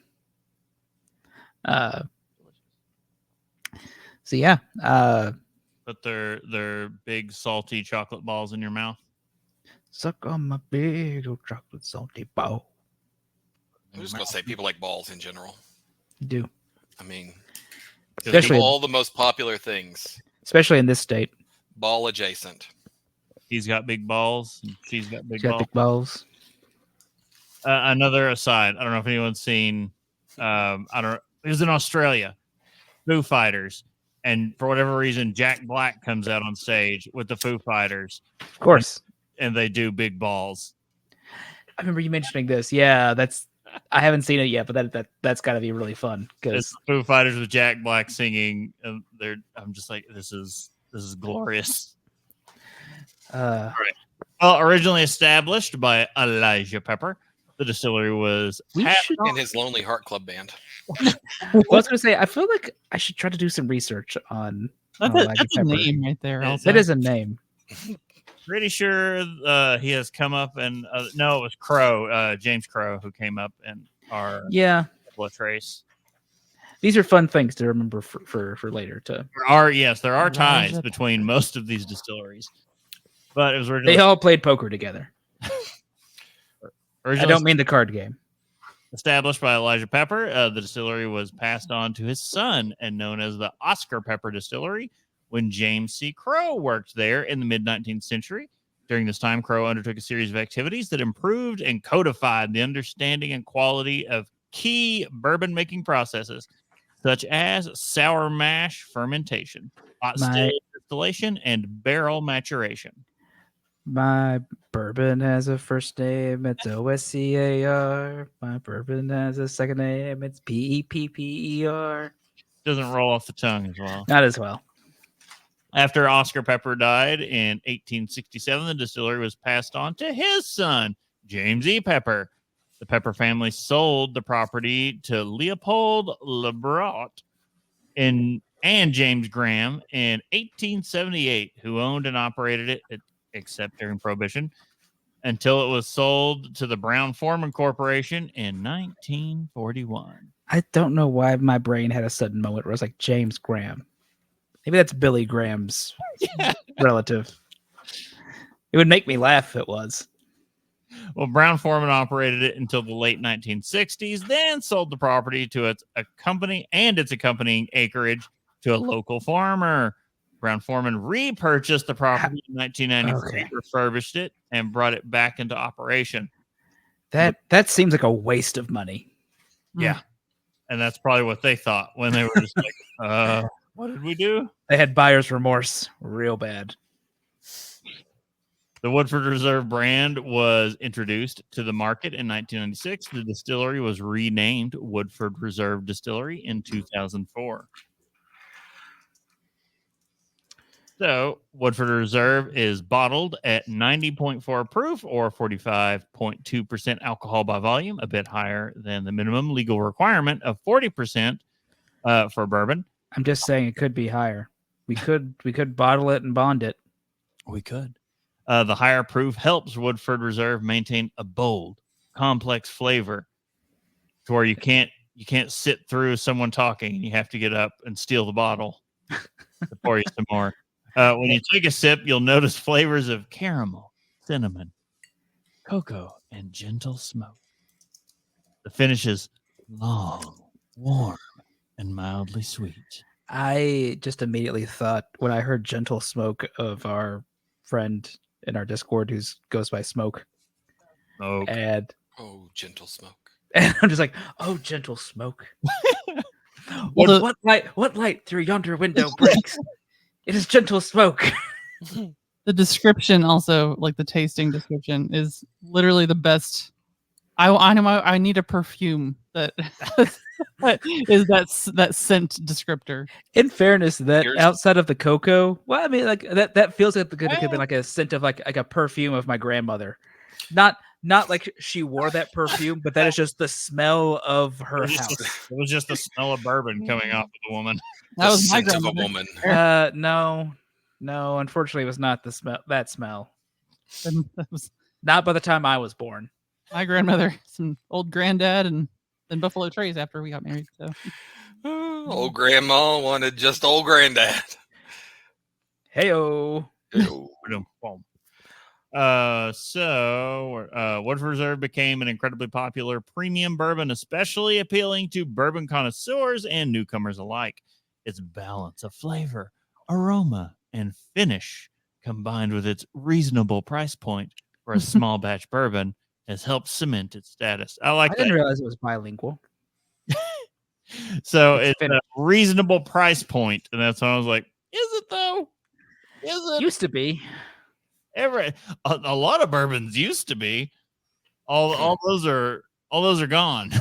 So yeah, Put their big salty chocolate balls in your mouth. suck on my big old chocolate salty ball. I'm just gonna say people like balls in general. You do, I mean, especially all the most popular things, especially in this state. ball adjacent. He's got big balls, and she's got big Got balls. big balls. Another aside, I don't know if anyone's seen. It was in Australia, Foo Fighters, and for whatever reason, Jack Black comes out on stage with the Foo Fighters, Of course. and they do big balls. I remember you mentioning this. Yeah, I haven't seen it yet, but that's got to be really fun It's because Foo Fighters with Jack Black singing, and I'm just like, this is glorious. Well, originally established by Elijah Pepper, the distillery was In his Lonely Heart Club Band. I was going to say, I feel like I should try to do some research on That's Elijah a Pepper. name right there. It- Also, That is a name. pretty sure he has come up, and no, it was Crow, James Crow, who came up in our Yeah, Trace. these are fun things to remember for later. There There are ties Elijah between most of these distilleries, but it was originally, they all played poker together. I originally don't mean the card game. established by Elijah Pepper. The distillery was passed on to his son and known as the Oscar Pepper Distillery when James C. Crow worked there in the mid-19th century. During this time, Crow undertook a series of activities that improved and codified the understanding and quality of key bourbon-making processes, such as sour mash fermentation, hot still distillation, and barrel maturation. My bourbon has a first name, it's OSCAR. My bourbon has a second name, it's PEPPER. Doesn't roll off the tongue as well. Not as well. After Oscar Pepper died in 1867, the distillery was passed on to his son, James E. Pepper. The Pepper family sold the property to Leopold Lebrat and James Graham in 1878, who owned and operated it, except during Prohibition, until it was sold to the Brown-Forman Corporation in 1941. I don't know why my brain had a sudden moment where I was like, James Graham. Maybe that's Billy Graham's relative. It would make me laugh if it was. Well, Brown-Forman operated it until the late 1960s, then sold the property to its accompanying acreage to a local farmer. Brown-Forman repurchased the property in 1993, refurbished it, and brought it back into operation. That seems like a waste of money. Yeah. And that's probably what they thought when they were just like, what did we do? They had buyer's remorse real bad. The Woodford Reserve brand was introduced to the market in 1996. The distillery was renamed Woodford Reserve Distillery in 2004. So, Woodford Reserve is bottled at 90.4 proof or 45.2% alcohol by volume, a bit higher than the minimum legal requirement of 40% for bourbon. I'm just saying it could be higher. We could bottle it and bond it. We could. The higher proof helps Woodford Reserve maintain a bold, complex flavor to where you can't sit through someone talking and you have to get up and steal the bottle to pour you some more. When you take a sip, you'll notice flavors of caramel, cinnamon, cocoa, and gentle smoke. The finish is long, warm, and mildly sweet. I just immediately thought when I heard gentle smoke of our friend in our Discord who goes by Smoke, Oh, and Oh, gentle smoke. I'm just like, oh, gentle Smoke. Well, What light through yonder window breaks? It is gentle Smoke. the description also, like the tasting description, is literally the best. I know I need a perfume that that is that scent descriptor. In fairness, that Here's- outside of the cocoa, well, I mean, like that feels like it could have been like a scent of like a perfume of my grandmother, not like she wore that perfume, but that is just the smell of her it house. was just the smell of bourbon coming off of the woman. That The was my scent of a grandmother. woman. No, unfortunately, it was not the smell. That smell. That was Not by the time I was born. my grandmother, some old granddad, and then Buffalo Trace after we got married. So Old grandma wanted just old granddad. Heyo. Ew. Boom. Woodford Reserve became an incredibly popular premium bourbon, especially appealing to bourbon connoisseurs and newcomers alike. Its balance of flavor, aroma, and finish, combined with its reasonable price point for a small batch bourbon, has helped cement its status. I like I that. didn't realize it was bilingual. So It's it's a reasonable price point, and that's when I was like, "Is it though? Is it?" Used to be. A lot of bourbons used to be. All those are gone.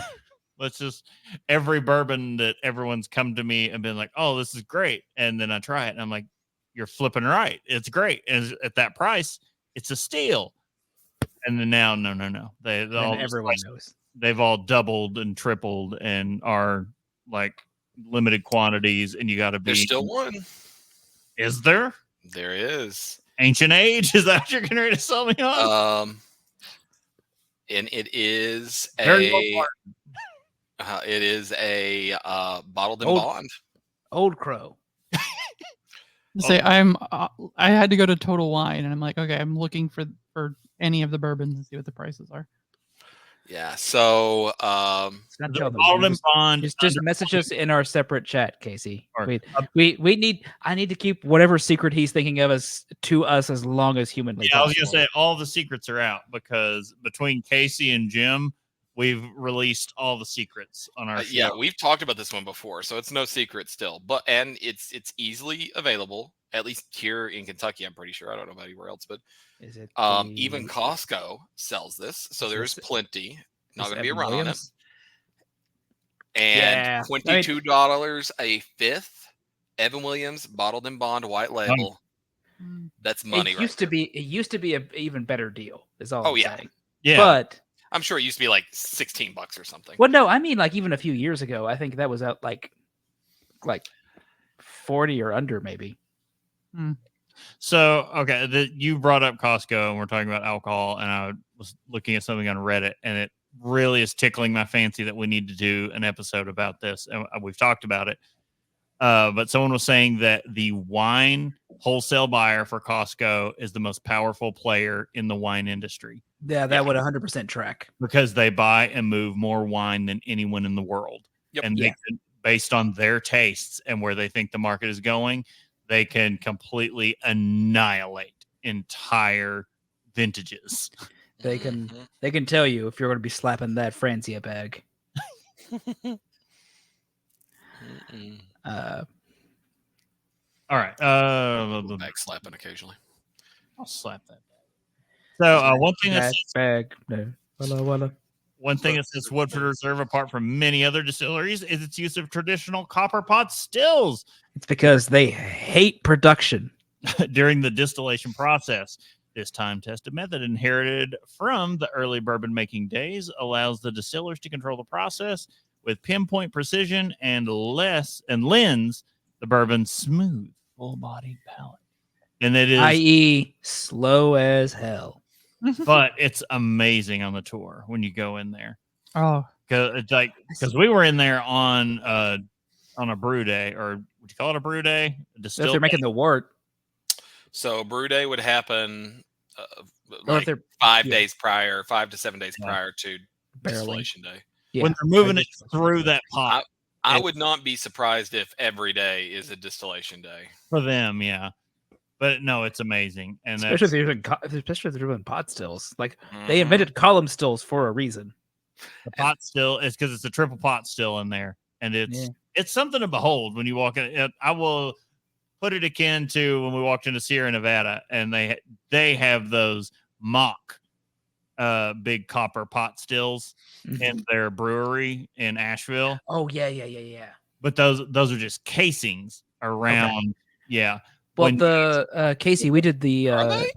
Let's just every bourbon that everyone's come to me and been like, "Oh, this is great," and then I try it and I'm like, "You're flipping right. It's great, and at that price, it's a steal." And then now, no, And everyone knows. they've all doubled and tripled and are like limited quantities, and you got to be. There's still one. Is there There is. Ancient Age? Is that what you're getting ready to sell me on? And it is Very a bottled in Old- bond. Old Crow. say I had to go to Total Wine, and I'm like, okay, I'm looking for any of the bourbons and see what the prices are. Yeah. So It's not The tell them. bottled in Just- bond. Just under- message us in our separate chat, Casey. Or- We need. I need to keep whatever secret he's thinking of as to us as long as humanly Yeah, I was possible. gonna say all the secrets are out because between Casey and Jim, we've released all the secrets on our show. yeah, we've talked about this one before, so it's no secret still. But and it's easily available, at least here in Kentucky. I'm pretty sure. I don't know about anywhere else, but Is it even Costco sells this, so Is there's this- plenty. Not is going to be a Evan run on it. Williams? And Yeah, I mean- $22 a fifth. Evan Williams bottled in bond white label. That's money. It used to be. It used to be an even better deal. Is all. Oh, I'm yeah. saying. Yeah, But I'm sure it used to be like $16 or something. well, no, I mean like even a few years ago, I think that was out like 40 or under maybe. so okay, you brought up Costco and we're talking about alcohol, and I was looking at something on Reddit, and it really is tickling my fancy that we need to do an episode about this, and we've talked about it. But someone was saying that the wine wholesale buyer for Costco is the most powerful player in the wine industry Yeah, that would 100% track. because they buy and move more wine than anyone in the world. Yep. And they can, based on their tastes and where they think the market is going, they can completely annihilate entire vintages. They can Mhm. they can tell you if you're going to be slapping that Francia bag. Mm-mm. All right. Back slapping occasionally. I'll slap that. So one thing That that's bag. No. Walla. one thing that sets Woodford Reserve apart from many other distilleries is its use of traditional copper pot stills It's because they hate production. during the distillation process. This time-tested method, inherited from the early bourbon making days, allows the distillers to control the process with pinpoint precision and lends the bourbon smooth, full-bodied palate. And it is, I.e., slow as hell. but it's amazing on the tour when you go in there. Oh, Because we were in there on a brew day, or would you call it a brew day? A So if distill they're making the wort, So brew day would happen or if like they're 5 yeah. days prior, 5 to 7 days Yeah. prior to barreling. distillation day. Yeah, when they're moving I it just- through that pot I It's- would not be surprised if every day is a distillation day. for them, yeah. But no, it's amazing, and Especially that's if they're doing pot stills. Like Mhm. they invented column stills for a reason. the pot still is because it's a triple pot still in there, and it's something to behold when you walk in. I will put it akin to when we walked into Sierra Nevada, and they have those mock big copper pot stills in their brewery in Asheville. Oh yeah. But those are just casings around. Yeah. Well, When the Casey, we did the. Are they?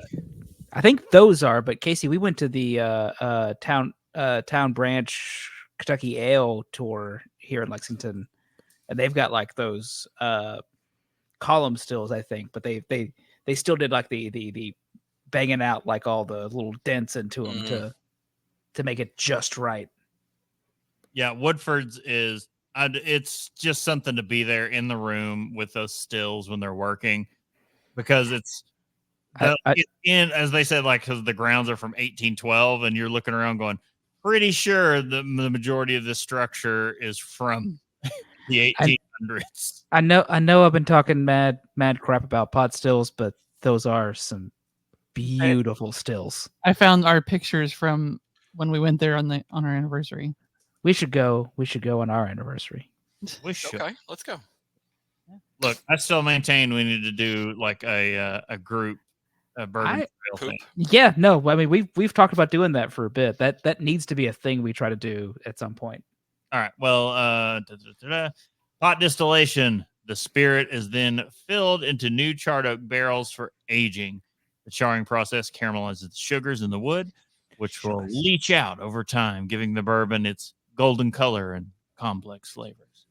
I think those are, but Casey, we went to the town branch Kentucky Ale tour here in Lexington, and they've got like those column stills, I think, but they still did like the banging out like all the little dents into them to make it just right. yeah, Woodford's is it's just something to be there in the room with those stills when they're working, because it's in, as they said, like, because the grounds are from 1812, and you're looking around going, pretty sure the majority of this structure is from the 1800s. I know I've been talking mad crap about pot stills, but those are some beautiful stills. I found our pictures from when we went there on our anniversary. We should go on our anniversary. We should. Okay, let's go. Look, I still maintain we need to do like a group bourbon trail Poop. thing. Yeah, no, I mean we've talked about doing that for a bit. That needs to be a thing we try to do at some point. All right. Well, pot distillation. The spirit is then filled into new charred oak barrels for aging. The charring process caramelizes the sugars in the wood, which will leach out over time, giving the bourbon its golden color and complex flavors.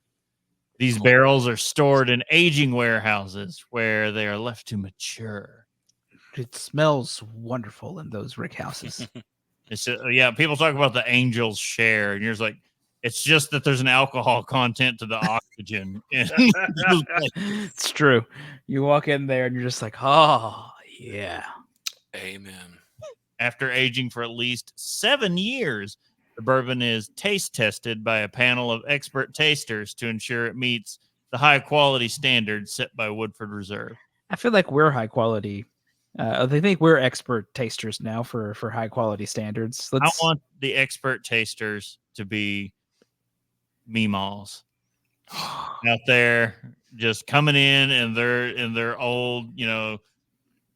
These barrels are stored in aging warehouses where they are left to mature. It smells wonderful in those rick houses. It's yeah, people talk about the angel's share, and you're just like, it's just that there's an alcohol content to the oxygen. It's true. You walk in there and you're just like, oh yeah. Amen. After aging for at least 7 years, the bourbon is taste tested by a panel of expert tasters to ensure it meets the high quality standards set by Woodford Reserve. I feel like we're high quality. I think we're expert tasters now for high quality standards. I want the expert tasters to be meemaws out there, just coming in their old,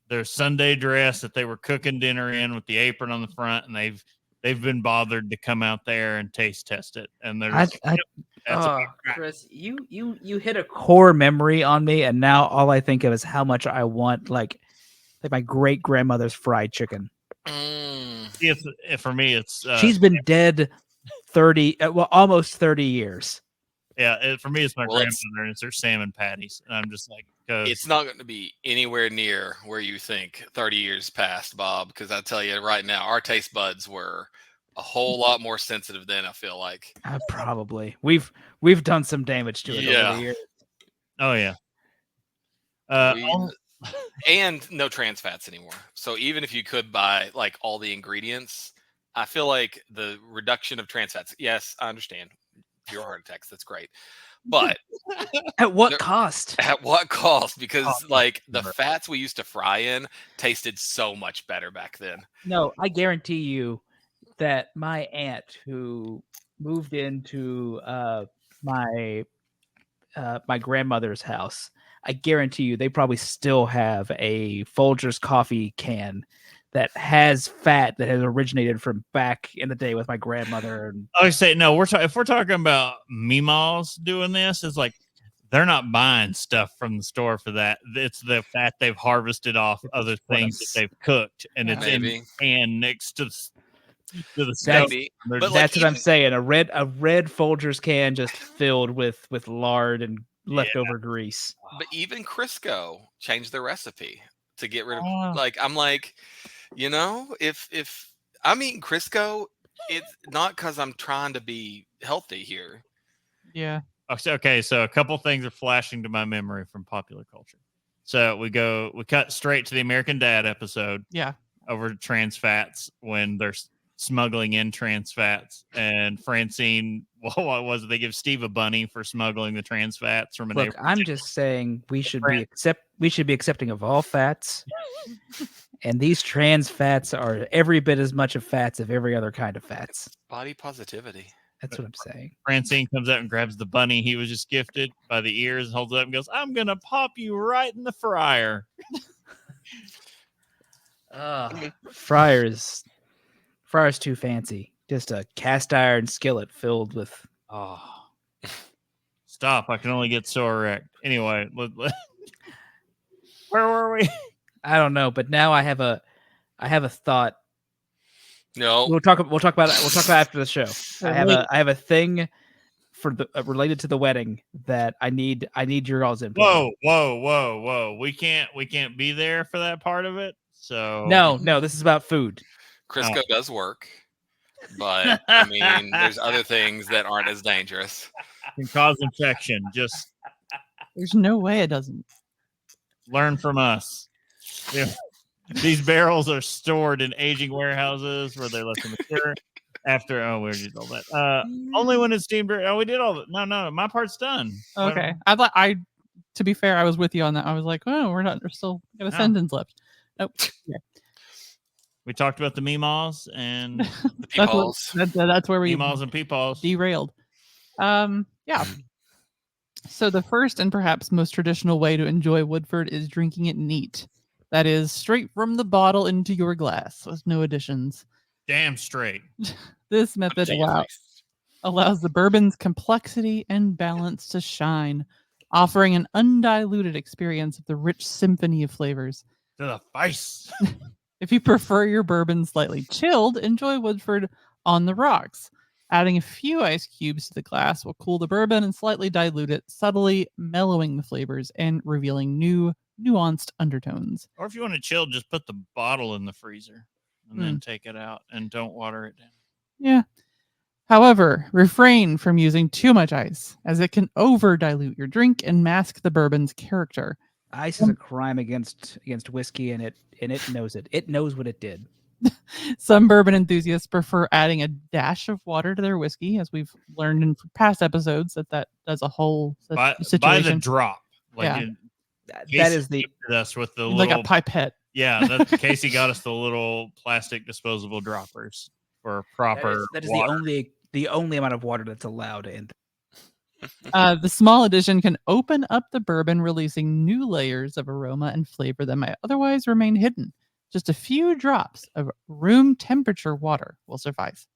their Sunday dress that they were cooking dinner in with the apron on the front, and they've been bothered to come out there and taste test it. And they're Chris, you hit a core memory on me, and now all I think of is how much I want like my great grandmother's fried chicken. For me, it's she's been dead almost 30 years. Yeah, for me, it's my grandmother, and it's her salmon patties, and I'm just like, it's not going to be anywhere near where you think 30 years past, Bob. Because I tell you right now, our taste buds were a whole lot more sensitive then. I feel like probably we've done some damage to it over the years. Oh yeah. And no trans fats anymore. So even if you could buy like all the ingredients, I feel like the reduction of trans fats. Yes, I understand. Your heart attacks. That's great. But at what cost? At what cost? Because like the fats we used to fry in tasted so much better back then. No, I guarantee you that my aunt who moved into my grandmother's house, I guarantee you they probably still have a Folgers coffee can that has fat that has originated from back in the day with my grandmother. And I say no. If we're talking about meemaws doing this, it's like they're not buying stuff from the store for that. It's the fat they've harvested off other things that they've cooked, and it's in the pan next to the stove. But that's what I'm saying. A red Folgers can just filled with lard and leftover grease. But even Crisco changed the recipe to get rid of. Like I'm like. If I'm eating Crisco, it's not because I'm trying to be healthy here. Yeah. Okay, so a couple things are flashing to my memory from popular culture. So we cut straight to the American Dad episode. Yeah. Over trans fats when they're smuggling in trans fats, and Francine what was it? They give Steve a bunny for smuggling the trans fats from a Look, neighbor. I'm just saying we should be accepting of all fats. And these trans fats are every bit as much of fats of every other kind of fats. Body positivity. That's what I'm saying. Francine comes out and grabs the bunny he was just gifted by the ears and holds it up and goes, "I'm gonna pop you right in the fryer." Fryer's too fancy. Just a cast iron skillet filled with Stop! I can only get so erect. Anyway, where were we? I don't know, but now I have a thought. No. We'll talk about it. We'll talk about it after the show. I have a thing for the related to the wedding that I need your all's input. Whoa! We can't be there for that part of it. So No, this is about food. Crisco does work, but I mean, there's other things that aren't as dangerous. can cause infection. Just There's no way it doesn't. learn from us. Yeah. These barrels are stored in aging warehouses where they let them mature. After we already did all that. Only when it's steamed. We did all that. No, my part's done. Okay. To be fair, I was with you on that. I was like, oh, we're still got a sentence left. Nope. Yeah. We talked about the meemaws and The peepaws. That's where we meemaws and peepaws. derailed. Yeah. So the first and perhaps most traditional way to enjoy Woodford is drinking it neat. That is straight from the bottle into your glass with no additions. Damn straight. This method allows the bourbon's complexity and balance to shine, offering an undiluted experience of the rich symphony of flavors. To the face. If you prefer your bourbon slightly chilled, enjoy Woodford on the rocks. Adding a few ice cubes to the glass will cool the bourbon and slightly dilute it, subtly mellowing the flavors and revealing new, nuanced undertones. Or if you want to chill, just put the bottle in the freezer and then take it out and don't water it down. Yeah. However, refrain from using too much ice, as it can over dilute your drink and mask the bourbon's character. Ice is a crime against whiskey, and it knows it. It knows what it did. Some bourbon enthusiasts prefer adding a dash of water to their whiskey, as we've learned in past episodes that does a whole situation. By the drop. Yeah. That is us with the like little a pipette. Yeah, Casey got us the little plastic disposable droppers for proper. That is water. the only amount of water that's allowed in. The small addition can open up the bourbon, releasing new layers of aroma and flavor that might otherwise remain hidden. Just a few drops of room temperature water will suffice.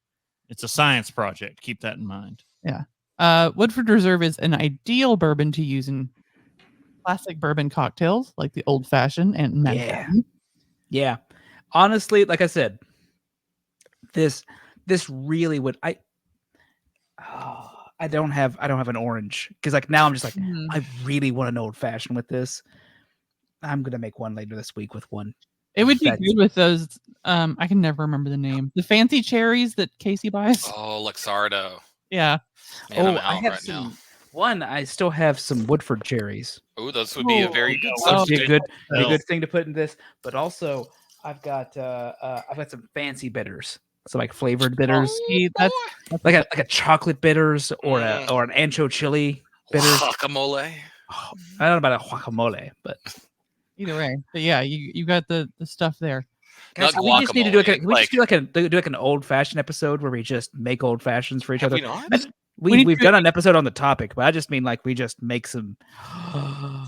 It's a science project. Keep that in mind. Yeah. Woodford Reserve is an ideal bourbon to use in classic bourbon cocktails like the Old Fashioned and Manhattan. Yeah. Honestly, like I said, this really would. I don't have an orange because like now I'm just like I really want an Old Fashioned with this. I'm gonna make one later this week with one. It would be good with those. I can never remember the name. The fancy cherries that Casey buys. Oh, Luxardo. Yeah. Man, I have some. One, I still have some Woodford cherries. Oh, those would be a very good That would be substitute. a good thing to put in this. But also, I've got some fancy bitters, so like flavored bitters, See, that's like a chocolate bitters or an ancho chili bitters. Guacamole. I don't know about a guacamole, but either way. But yeah, you got the stuff there. Not we just need to do guacamole, do like an old fashioned episode where we just make old fashions for each Have other. we not? We've done an episode on the topic, but I just mean like we just make some.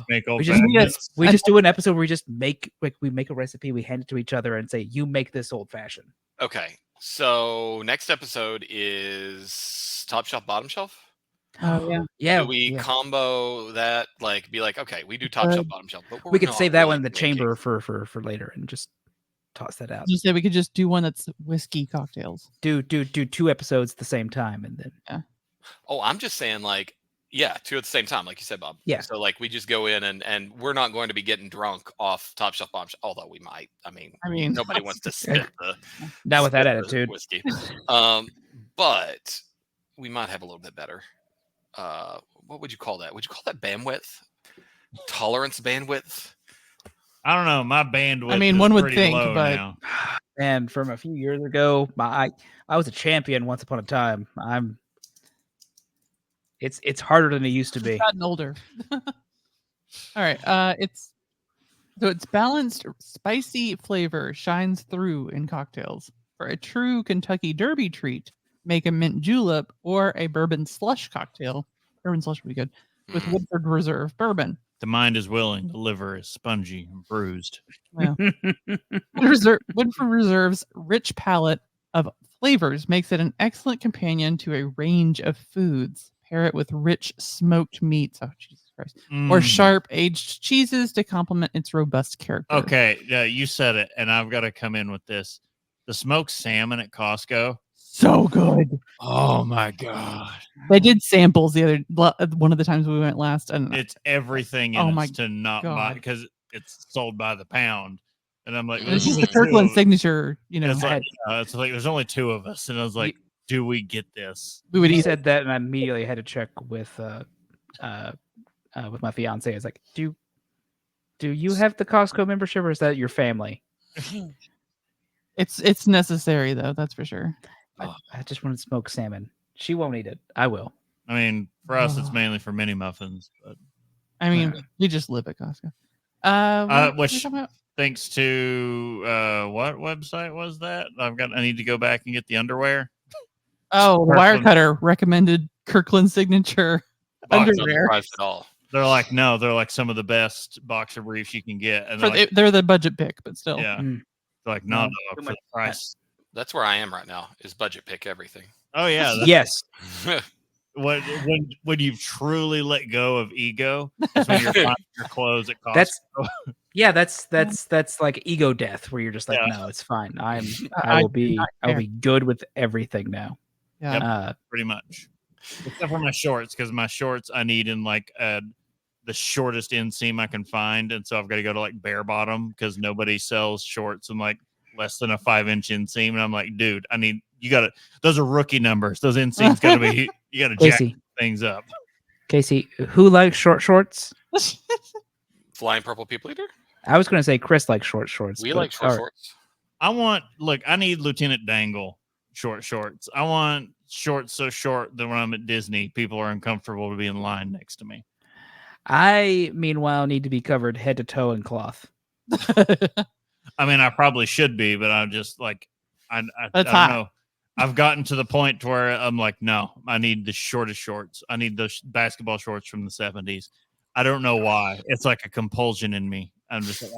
Make old We just fashions. we just do an episode where we just make we make a recipe, we hand it to each other, and say, "You make this old fashioned." Okay, so next episode is top shelf, bottom shelf. Oh yeah. Yeah, Do we combo that? Like, be like, okay, we do top shelf, bottom shelf, but we could not save that one in really the chamber for later and just toss that out. You said we could just do one that's whiskey cocktails. Do 2 episodes at the same time, and then Oh, I'm just saying, like, yeah, 2 at the same time, like you said, Bob. Yeah. So like we just go in and we're not going to be getting drunk off top shelf, bottom shelf, although we might. I mean, nobody wants to spit the not with that spit the attitude. whiskey. But we might have a little bit better. What would you call that? Would you call that bandwidth? Tolerance bandwidth? I don't know. My bandwidth. I mean, is one would pretty think, low but- now. And from a few years ago, I was a champion once upon a time. I'm It's harder than it used to be. Gotten older. All right. It's balanced, spicy flavor shines through in cocktails. For a true Kentucky Derby treat, make a mint julep or a bourbon slush cocktail. Bourbon slush would be good with Woodford Reserve bourbon. The mind is willing, the liver is spongy and bruised. Yeah. Woodford Reserve's rich palette of flavors makes it an excellent companion to a range of foods. Pair it with rich smoked meats. Oh, Jesus Christ. Or sharp aged cheeses to complement its robust character. Okay, you said it, and I've got to come in with this. The smoked salmon at Costco. So good. Oh my god! They did samples the other one of the times we went last, and It's everything in Oh it my to not buy God. because it's sold by the pound, and I'm like, this is there's the only Kirkland two of- signature. You know, It's like there's only two of us, and I was like, do we get this? we would You eat. said that, and I immediately had to check with my fiance. I was like, do you have the Costco membership, or is that your family? It's necessary though. That's for sure. I just want to smoke salmon. She won't eat it. I will. I mean, for us, it's Oh. mainly for mini muffins, but I mean, Yeah. we just live at Costco. What were we which- talking about? thanks to what website was that? I need to go back and get the underwear. Oh, Kirkland. Wirecutter recommended Kirkland signature Box underwear. underpriced at all. They're like, no, they're like some of the best boxer briefs you can get, and For they're like, they're the budget pick, but still. yeah, Mm. they're like, no, No, no, too for much- the price. That's where I am right now. Is budget pick everything. Oh yeah, that's Yes. when you've truly let go of ego, that's when you're buying your clothes at Costco. That's like ego death, where you're just like, Yeah. no, it's fine. I I will be not I will care. be good with everything now. Yeah. pretty much, except for my shorts, because my shorts I need in like the shortest inseam I can find, and so I've got to go to like bare bottom because nobody sells shorts in like less than a 5-inch inseam, and I'm like, dude, those are rookie numbers. Those inseams gotta be, you gotta jack Casey, things up. Casey, who likes short shorts? Flying purple people eater. I was going to say Chris likes short shorts. We but- like short or- shorts. I need Lieutenant Dangle short shorts. I want shorts so short that when I'm at Disney, people are uncomfortable to be in line next to me. I, meanwhile, need to be covered head to toe in cloth. I mean, I probably should be, but I'm just like, I That's don't hot. know. I've gotten to the point to where I'm like, no, I need the shortest shorts. I need those basketball shorts from the 70s. I don't know why. It's like a compulsion in me. I'm just like,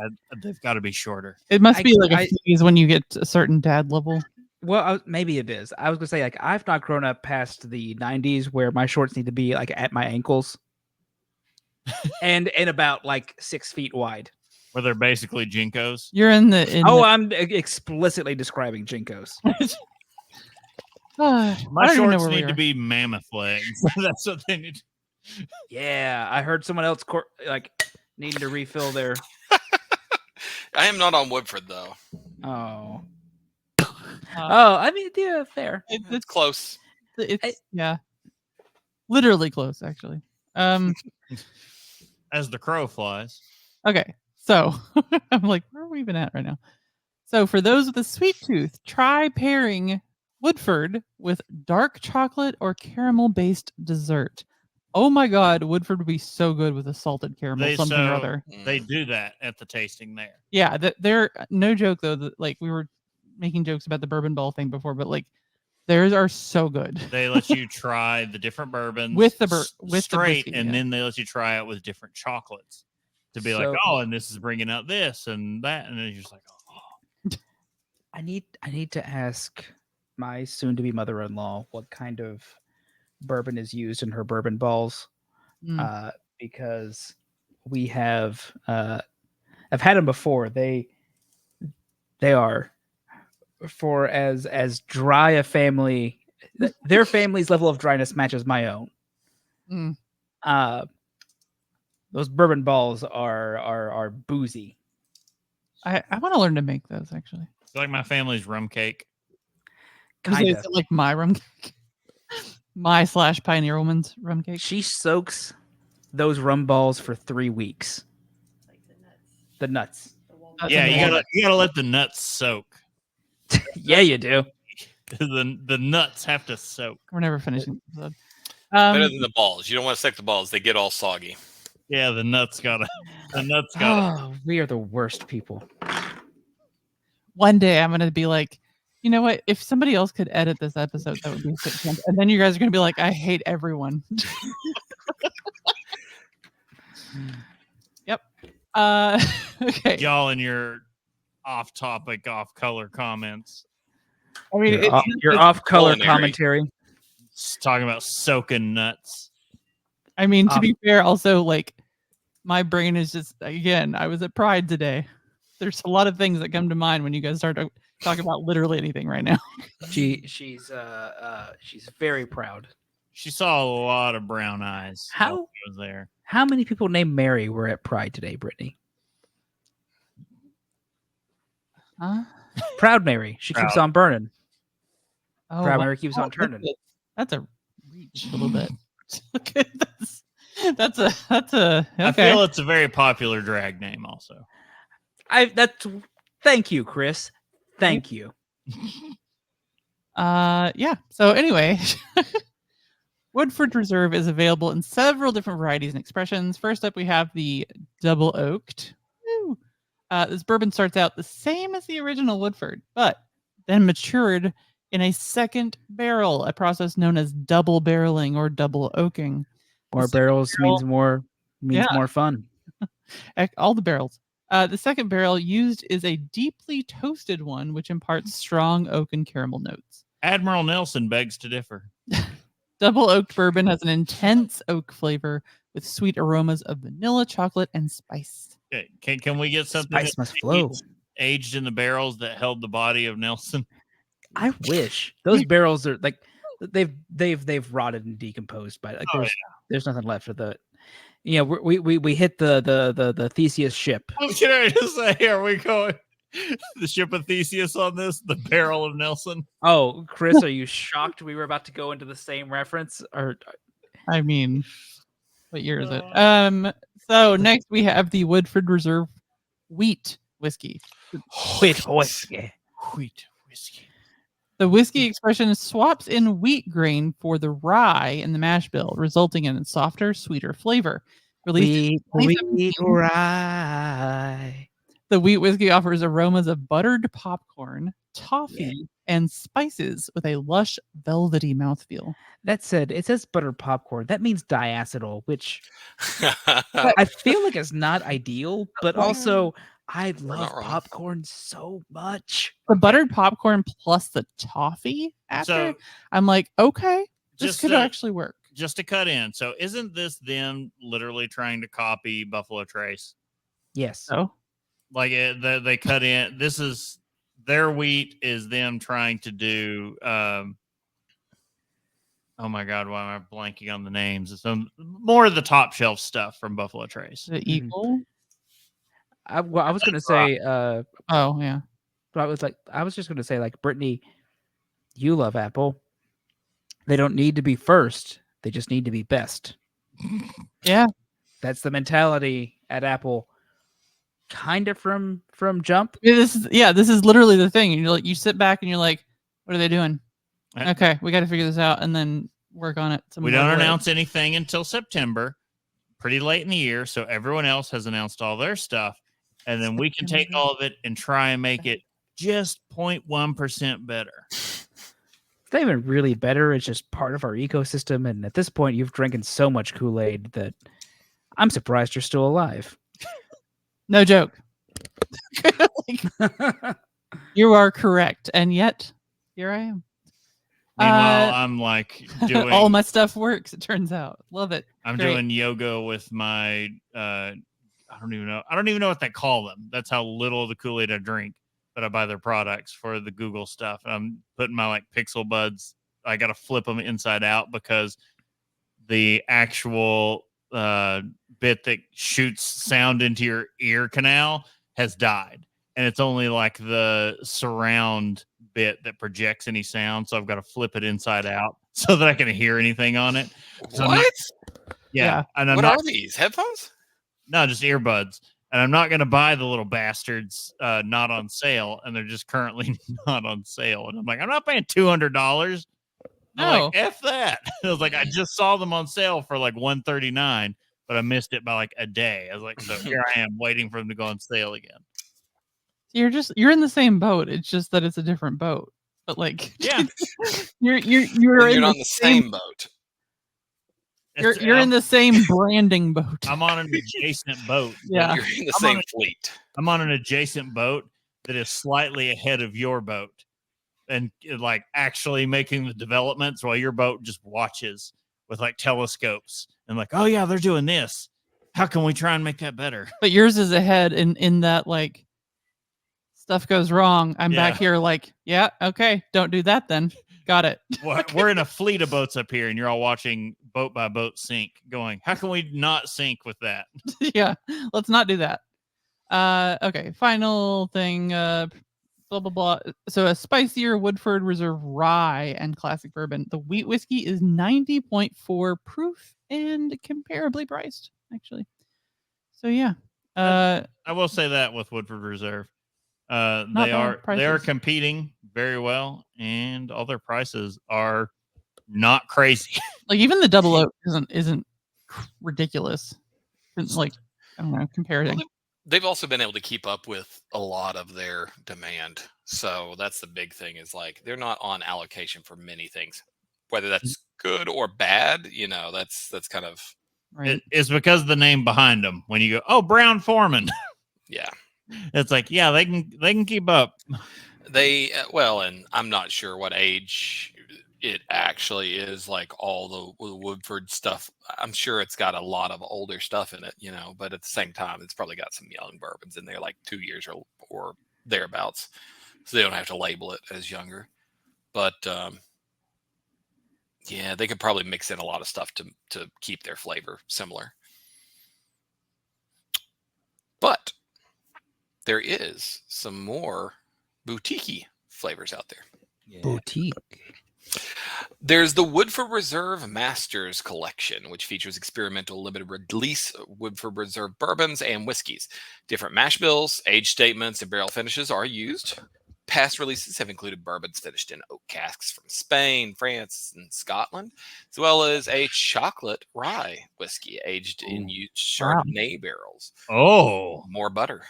they've got to be shorter. It must I- be like a I- phase when you get to a certain dad level. Well, maybe it is. I was going to say, like, I've not grown up past the 90s where my shorts need to be like at my ankles and about like 6 feet wide. Where they're basically Jinkos. You're in the. I'm explicitly describing Jinkos. I My don't even know shorts where we need to are. be mammoth legs. That's what they need. Yeah, I heard someone else like needing to refill their. I am not on Woodford though. Oh. Uh, I mean, yeah, fair. It's close. Yeah, literally close actually. As the crow flies. Okay, so I'm like, where are we even at right now? So for those with a sweet tooth, try pairing Woodford with dark chocolate or caramel based dessert. Oh my God, Woodford would be so good with a salted caramel something or other. They do that at the tasting there. Yeah, they're no joke though. Like we were making jokes about the bourbon ball thing before, but like theirs are so good. They let you try the different bourbons With the straight, whiskey, and yeah. then they let you try it with different chocolates to be like, So- oh, and this is bringing out this and that, and then you're just like, oh. I need to ask my soon-to-be mother-in-law what kind of bourbon is used in her bourbon balls, Mm. because we have I've had them before. They are for as dry a family. Their family's level of dryness matches my own. Mm. Those bourbon balls are boozy. I want to learn to make those actually. It's like my family's rum cake. Kind Is of. it like my rum cake? My / Pioneer Woman's rum cake. She soaks those rum balls for 3 weeks. The nuts. Yeah, you gotta let the nuts soak. Yeah, you do. The nuts have to soak. We're never finishing this episode. Better than the balls. You don't want to stick the balls; they get all soggy. Yeah, the nuts got to. Oh, we are the worst people. One day I'm gonna be like, you know what? If somebody else could edit this episode, that would be so fun. And then you guys are gonna be like, I hate everyone. Yep. Okay. Y'all in your off-topic, off-color comments. I mean, Your off-color culinary. commentary. Just talking about soaking nuts. I mean, to be fair, also like my brain is just again. I was at Pride today. There's a lot of things that come to mind when you guys start talking about literally anything right now. She's very proud. She saw a lot of brown eyes. How? while she was there? How many people named Mary were at Pride today, Brittany? Huh? Proud Mary. She keeps Proud. on burning. Oh, Proud wow. Mary keeps on turning. That's a reach a little bit. Okay, that's a I okay. feel it's a very popular drag name also. Thank you, Chris. Thank you. Yeah. So anyway, Woodford Reserve is available in several different varieties and expressions. First up, we have the double oaked. Woo. This bourbon starts out the same as the original Woodford, but then matured in a second barrel, a process known as double barreling or double oaking. More The second barrels barrel- means Yeah. more fun. All the barrels. The second barrel used is a deeply toasted one, which imparts strong oak and caramel notes. Admiral Nelson begs to differ. Double oaked bourbon has an intense oak flavor with sweet aromas of vanilla, chocolate, and spice. Okay, can we get something Spice that's must flow. aged in the barrels that held the body of Nelson? I wish those barrels are like they've rotted and decomposed, but like there's nothing left of the. Yeah, we hit the Theseus ship. I was going to say, are we going the ship of Theseus on this? The barrel of Nelson? Oh, Chris, are you shocked we were about to go into the same reference? Or I mean, what year is it? So next we have the Woodford Reserve wheat whiskey. wheat whiskey. Wheat whiskey. The whiskey expression swaps in wheat grain for the rye in the mash bill, resulting in a softer, sweeter flavor. Released in 2017, Rye. the wheat whiskey offers aromas of buttered popcorn, toffee, and spices with a lush, velvety mouthfeel. That said, it says buttered popcorn. That means diacetyl, which I feel like is not ideal, but also I love not wrong. popcorn so much. The buttered popcorn plus the toffee after, So I'm like, okay, this just could to- actually work. just to cut in. So isn't this them literally trying to copy Buffalo Trace? Yes. So Like they cut in. This is their wheat is them trying to do. Oh my God, why am I blanking on the names? It's more of the top shelf stuff from Buffalo Trace. the eagle. I was gonna say, Oh yeah. but I was just gonna say, like, Brittany, you love Apple. They don't need to be first; they just need to be best. Yeah. That's the mentality at Apple. Kind of from jump. This is literally the thing. And you're like, you sit back and you're like, what are they doing? Uh, Okay, we got to figure this out and then work on it. some We more don't way. announce anything until September, pretty late in the year. So everyone else has announced all their stuff. And then we can take all of it and try and make it just 0.1% better. It's not even really better. It's just part of our ecosystem. And at this point, you've drinking so much Kool-Aid that I'm surprised you're still alive. No joke. Like, you are correct. And yet, here I am. Meanwhile, I'm like doing all my stuff works, it turns out. Love it. I'm Great. doing yoga with my I don't even know what they call them. That's how little of the Kool-Aid I drink, but I buy their products for the Google stuff. I'm putting my like Pixel Buds. I got to flip them inside out because the actual bit that shoots sound into your ear canal has died. And it's only like the surround bit that projects any sound. So I've got to flip it inside out so that I can hear anything on it. So I'm What? not- yeah. And I'm What not, are these? Headphones? no, just earbuds. And I'm not going to buy the little bastards not on sale. And they're just currently not on sale. And I'm like, I'm not paying $200. I'm No. like, F that. I was like, I just saw them on sale for like $139, but I missed it by like a day. I was like, so here I am waiting for them to go on sale again. You're in the same boat. It's just that it's a different boat. But like, Yeah. you're When in you're the on the same boat. you're in the same branding boat. I'm on an adjacent boat. Yeah. You're in the I'm on same a- fleet. I'm on an adjacent boat that is slightly ahead of your boat and like actually making the developments while your boat just watches with like telescopes and like, oh yeah, they're doing this. How can we try and make that better? But yours is ahead in that like stuff goes wrong. I'm Yeah. back here like, yeah, okay, don't do that then. Got it. We're in a fleet of boats up here and you're all watching boat by boat sink going, how can we not sink with that? Yeah, let's not do that. Okay, final thing. Blah blah blah. So a spicier Woodford Reserve rye and classic bourbon. The wheat whiskey is 90.4 proof and comparably priced, actually. So yeah, I will say that with Woodford Reserve, Not they bad are prices. competing very well, and all their prices are not crazy. like even the double oak isn't ridiculous. Like I don't know, comparing. Well, they've also been able to keep up with a lot of their demand. So that's the big thing is like they're not on allocation for many things. Whether that's good or bad, you know, that's kind of Right. It's because of the name behind them. When you go, oh, Brown Foreman, yeah. it's like, yeah, they can keep up. They well, and I'm not sure what age it actually is. Like all the Woodford stuff, I'm sure it's got a lot of older stuff in it, you know. But at the same time, it's probably got some young bourbons in there, like 2 years or thereabouts, so they don't have to label it as younger. But yeah, they could probably mix in a lot of stuff to keep their flavor similar. But there is some more boutique flavors out there. Boutique. There's the Woodford Reserve Masters Collection, which features experimental limited release Woodford Reserve bourbons and whiskeys. Different mash bills, age statements, and barrel finishes are used. Past releases have included bourbons finished in oak casks from Spain, France, and Scotland, as well as a chocolate rye whiskey aged in used Chardonnay barrels. Oh, More butter.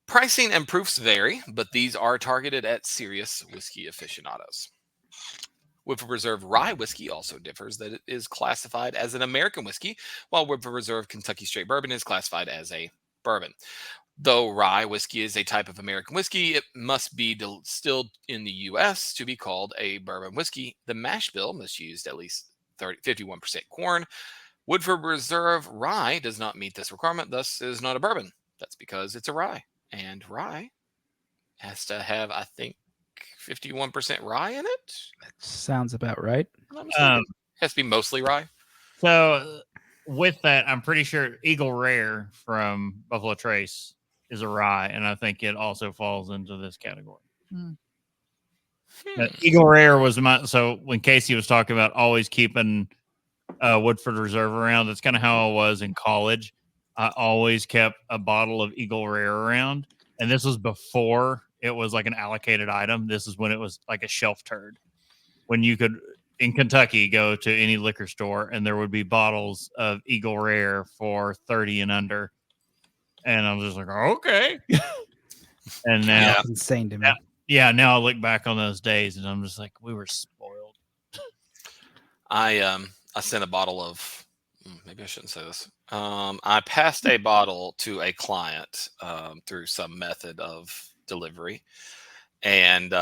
Pricing and proofs vary, but these are targeted at serious whiskey aficionados. Woodford Reserve Rye Whiskey also differs that it is classified as an American whiskey, while Woodford Reserve Kentucky Straight Bourbon is classified as a bourbon. Though rye whiskey is a type of American whiskey, it must be distilled in the U.S. to be called a bourbon whiskey. The mash bill must use at least 51% corn. Woodford Reserve Rye does not meet this requirement, thus is not a bourbon. That's because it's a rye. And rye has to have, I think, 51% rye in it. That sounds about right. It has to be mostly rye. so with that, I'm pretty sure Eagle Rare from Buffalo Trace is a rye, and I think it also falls into this category. Eagle Rare was so when Casey was talking about always keeping Woodford Reserve around, that's kind of how I was in college. I always kept a bottle of Eagle Rare around, and this was before it was like an allocated item. This is when it was like a shelf turd. When you could in Kentucky go to any liquor store and there would be bottles of Eagle Rare for 30 and under. And I'm just like, okay. And now, That's insane to me. now I look back on those days and I'm just like, we were spoiled. I sent a bottle of, maybe I shouldn't say this. I passed a bottle to a client through some method of delivery. And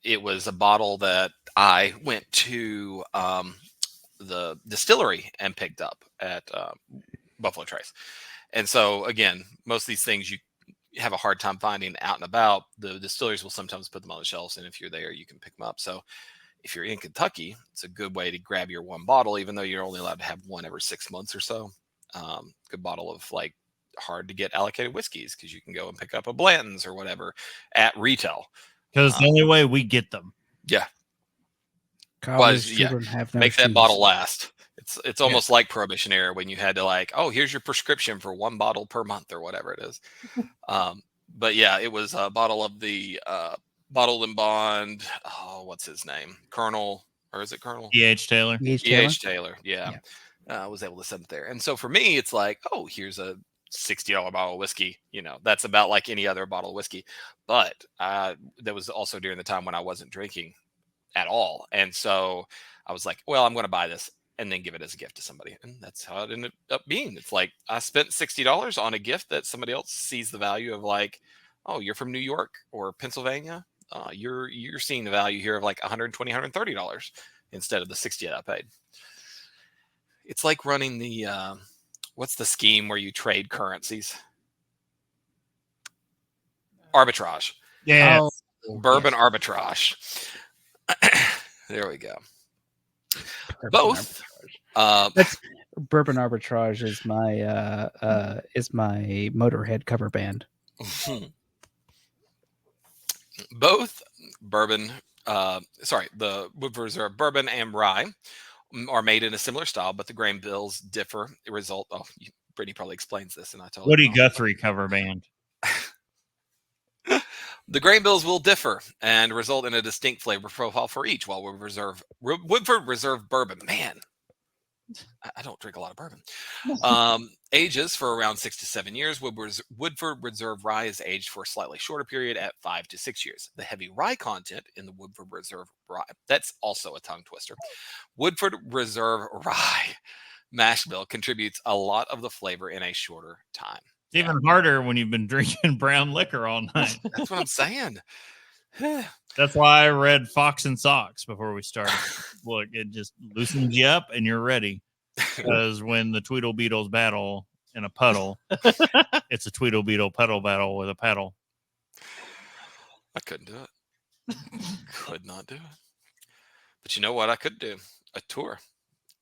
it was a bottle that I went to the distillery and picked up at Buffalo Trace. And so, again, most of these things you have a hard time finding out and about. The distilleries will sometimes put them on the shelves, and if you're there, you can pick them up. So if you're in Kentucky, it's a good way to grab your one bottle, even though you're only allowed to have one every 6 months or so. Good bottle of like hard to get allocated whiskeys because you can go and pick up a Blanton's or whatever at retail. Because it's the only way we get them. Yeah. College children have no Make that shoes. bottle last. It's almost like Prohibition era when you had to like, oh, here's your prescription for one bottle per month or whatever it is. But yeah, it was a bottle of the Bottled and Bond. Oh, what's his name? Colonel or is it Colonel? E.H. Taylor. E.H. Taylor. Yeah. I was able to send it there. And so for me, it's like, oh, here's a $60 bottle of whiskey. That's about like any other bottle of whiskey. But that was also during the time when I wasn't drinking at all. And so I was like, well, I'm going to buy this and then give it as a gift to somebody. And that's how it ended up being. It's like I spent $60 on a gift that somebody else sees the value of, like, oh, you're from New York or Pennsylvania. You're seeing the value here of like $120, $130 instead of the $60 that I paid. It's like running the what's the scheme where you trade currencies? Arbitrage. Yeah. Oh, Bourbon yes. arbitrage. There we go. Bourbon Both. That's Bourbon Arbitrage is my Motorhead cover band. Both bourbon, the Woodford Reserve bourbon and rye are made in a similar style, but the grain bills differ. Brittany probably explains this, and I told Woody Guthrie cover band. The grain bills will differ and result in a distinct flavor profile for each, while Woodford Reserve bourbon, man, I don't drink a lot of bourbon, ages for around 6 to 7 years. Woodford Reserve rye is aged for a slightly shorter period at 5 to 6 years. The heavy rye content in the Woodford Reserve rye, that's also a tongue twister. Woodford Reserve rye mash bill contributes a lot of the flavor in a shorter time. It's even harder when you've been drinking brown liquor all night. That's what I'm saying. That's why I read Fox and Socks before we started. Look, it just loosens you up and you're ready. Because when the Tweedlebeetles battle in a puddle, it's a Tweedlebeetle pedal battle with a pedal. I couldn't do it. Could not do it. But you know what I could do? A tour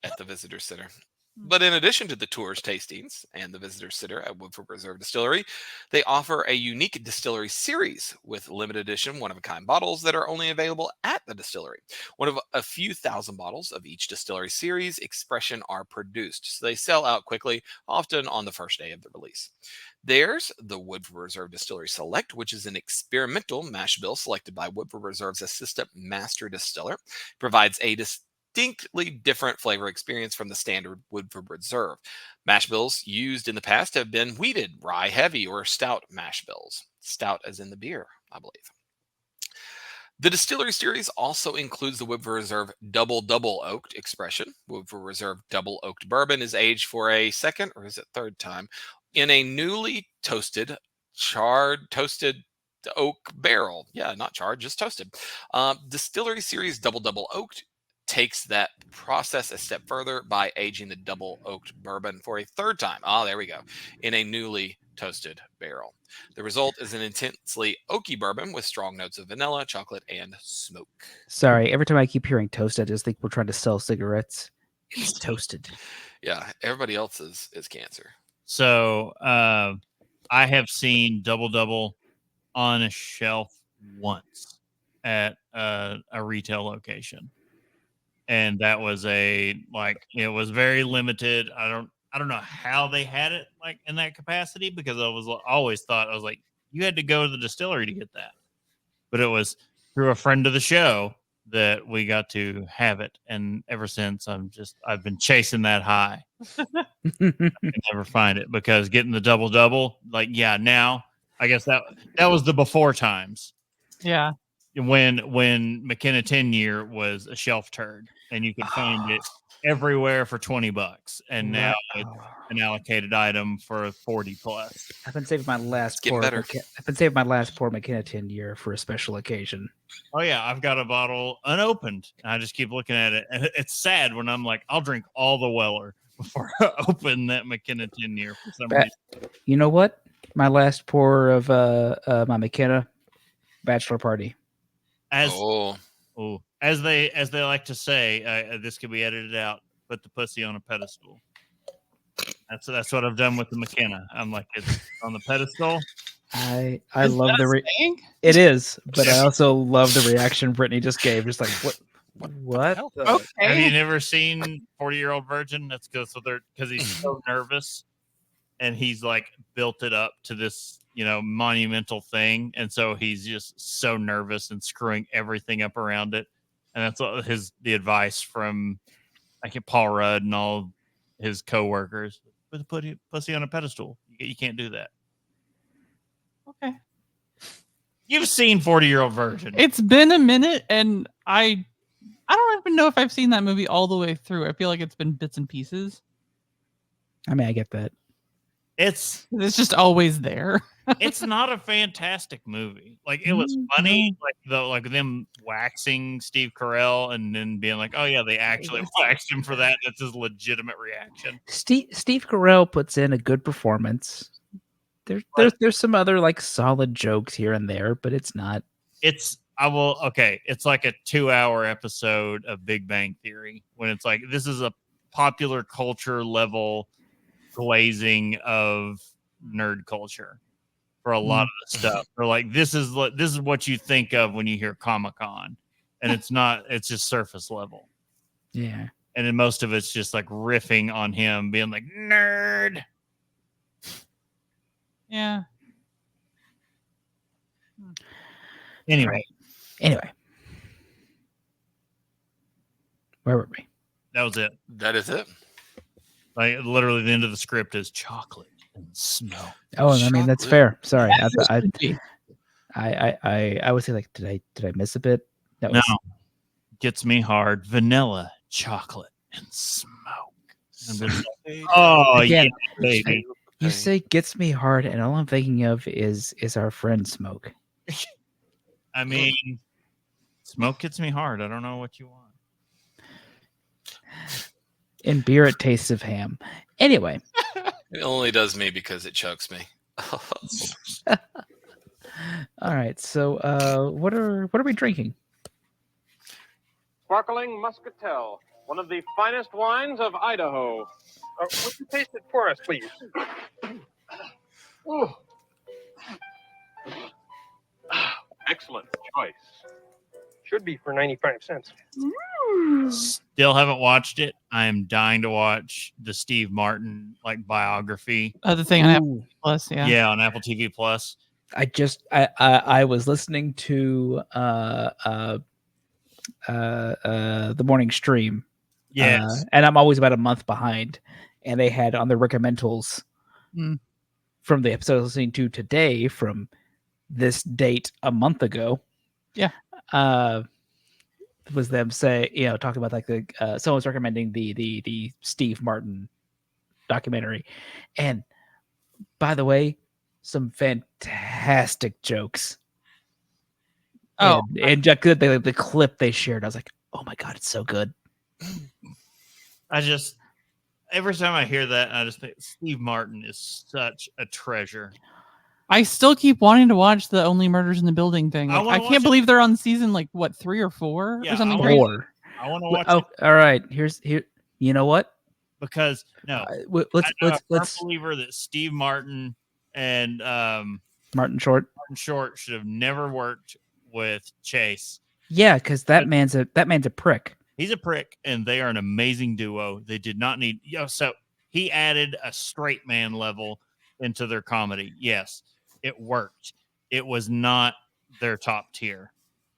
at the Visitor Center. But in addition to the tours, tastings, and the Visitor Center at Woodford Reserve Distillery, they offer a unique distillery series with limited edition, one-of-a-kind bottles that are only available at the distillery. One of a few thousand bottles of each distillery series expression are produced, so they sell out quickly, often on the first day of the release. There's the Woodford Reserve Distillery Select, which is an experimental mash bill selected by Woodford Reserve's assistant master distiller. It provides a distinctly different flavor experience from the standard Woodford Reserve. Mash bills used in the past have been wheated, rye heavy, or stout mash bills. Stout as in the beer, I believe. The distillery series also includes the Woodford Reserve Double Oaked expression. Woodford Reserve Double Oaked bourbon is aged for a second, or is it third time, in a newly toasted oak barrel. Yeah, not charred, just toasted. Distillery series Double Oaked takes that process a step further by aging the double oaked bourbon for a third time. There we go. In a newly toasted barrel. The result is an intensely oaky bourbon with strong notes of vanilla, chocolate, and smoke. Sorry, every time I keep hearing toasted, I just think we're trying to sell cigarettes. It's toasted. Yeah, everybody else is cancer. So I have seen Double on a shelf once at a retail location. And that was it was very limited. I don't know how they had it like in that capacity, because I always thought, I was like, you had to go to the distillery to get that. But it was through a friend of the show that we got to have it. And ever since I've been chasing that high. I can never find it, because getting the double, now I guess that was the before times. Yeah. When McKenna 10-year was a shelf turd and you could find it everywhere for $20, and now it's an allocated item for 40 plus. I've been saving my last getting better. I've been saving my last pour McKenna 10-year for a special occasion. Oh yeah, I've got a bottle unopened. I just keep looking at it, and it's sad when I'm like, I'll drink all the Weller before I open that McKenna 10-year for some reason. You know what? My last pour of my McKenna bachelor party. As they like to say, this could be edited out. Put the pussy on a pedestal. That's what I've done with the McKenna. I'm like, it's on the pedestal. I love it is, but I also love the reaction Brittany just gave. Just like what? Okay. Have you never seen 40-Year-Old Virgin? That's because he's so nervous, and he's like built it up to this monumental thing, and so he's just so nervous and screwing everything up around it. and that's the advice from Paul Rudd and all his coworkers. Put pussy on a pedestal. You can't do that. Okay. You've seen 40-Year-Old Virgin. It's been a minute, and I don't even know if I've seen that movie all the way through. I feel like it's been bits and pieces. I mean, I get that. It's just always there. it's not a fantastic movie. Like, it was funny, like them waxing Steve Carell and then being like, oh yeah, they actually waxed him for that. That's his legitimate reaction. Steve Carell puts in a good performance. There's some other like solid jokes here and there, but it's not. It's like a 2-hour episode of Big Bang Theory when it's like, this is a popular culture level glazing of nerd culture for a lot of the stuff. They're like, this is what you think of when you hear Comic-Con, and it's not. It's just surface level. Yeah, and then most of it's just like riffing on him being like nerd. Yeah. Anyway, where were we? that was it. That is it. Like, literally, the end of the script is chocolate and smoke. Oh, I mean, that's fair. Sorry, Should I would say, like, did I miss a bit? No, gets me hard. Vanilla, chocolate, and smoke. And then, oh Again, yeah, baby. You say gets me hard, and all I'm thinking of is our friend Smoke. I mean, smoke gets me hard. I don't know what you want. In beer, it tastes of ham. Anyway, It only does me because it chokes me. all right. So, what are we drinking? Sparkling Muscatel, one of the finest wines of Idaho. Would you taste it for us, please? Ooh. Excellent choice. Should be for 95 cents. Still haven't watched it. I am dying to watch the Steve Martin biography. the thing on Apple Plus, yeah. Yeah, on Apple TV Plus. I was listening to the morning stream. Yes. And I'm always about a month behind. And they had on the recommendals from the episode I was listening to today from this date a month ago. Yeah. Was them talking about like the someone's recommending the Steve Martin documentary. And by the way, some fantastic jokes. Oh, and the clip they shared, I was like, oh my God, it's so good. Every time I hear that, I just think Steve Martin is such a treasure. I still keep wanting to watch the Only Murders in the Building thing. I Like, wanna I watch can't it. believe they're on season 3 or 4 Yeah, or something. I crazy. Or I want to watch it all right. Here. You know what? because Let's I'm a believer that Steve Martin and Martin Short. Martin Short should have never worked with Chase. Yeah, because that man's a prick. He's a prick, and they are an amazing duo. They did not need so he added a straight man level into their comedy. Yes, it worked. It was not their top tier.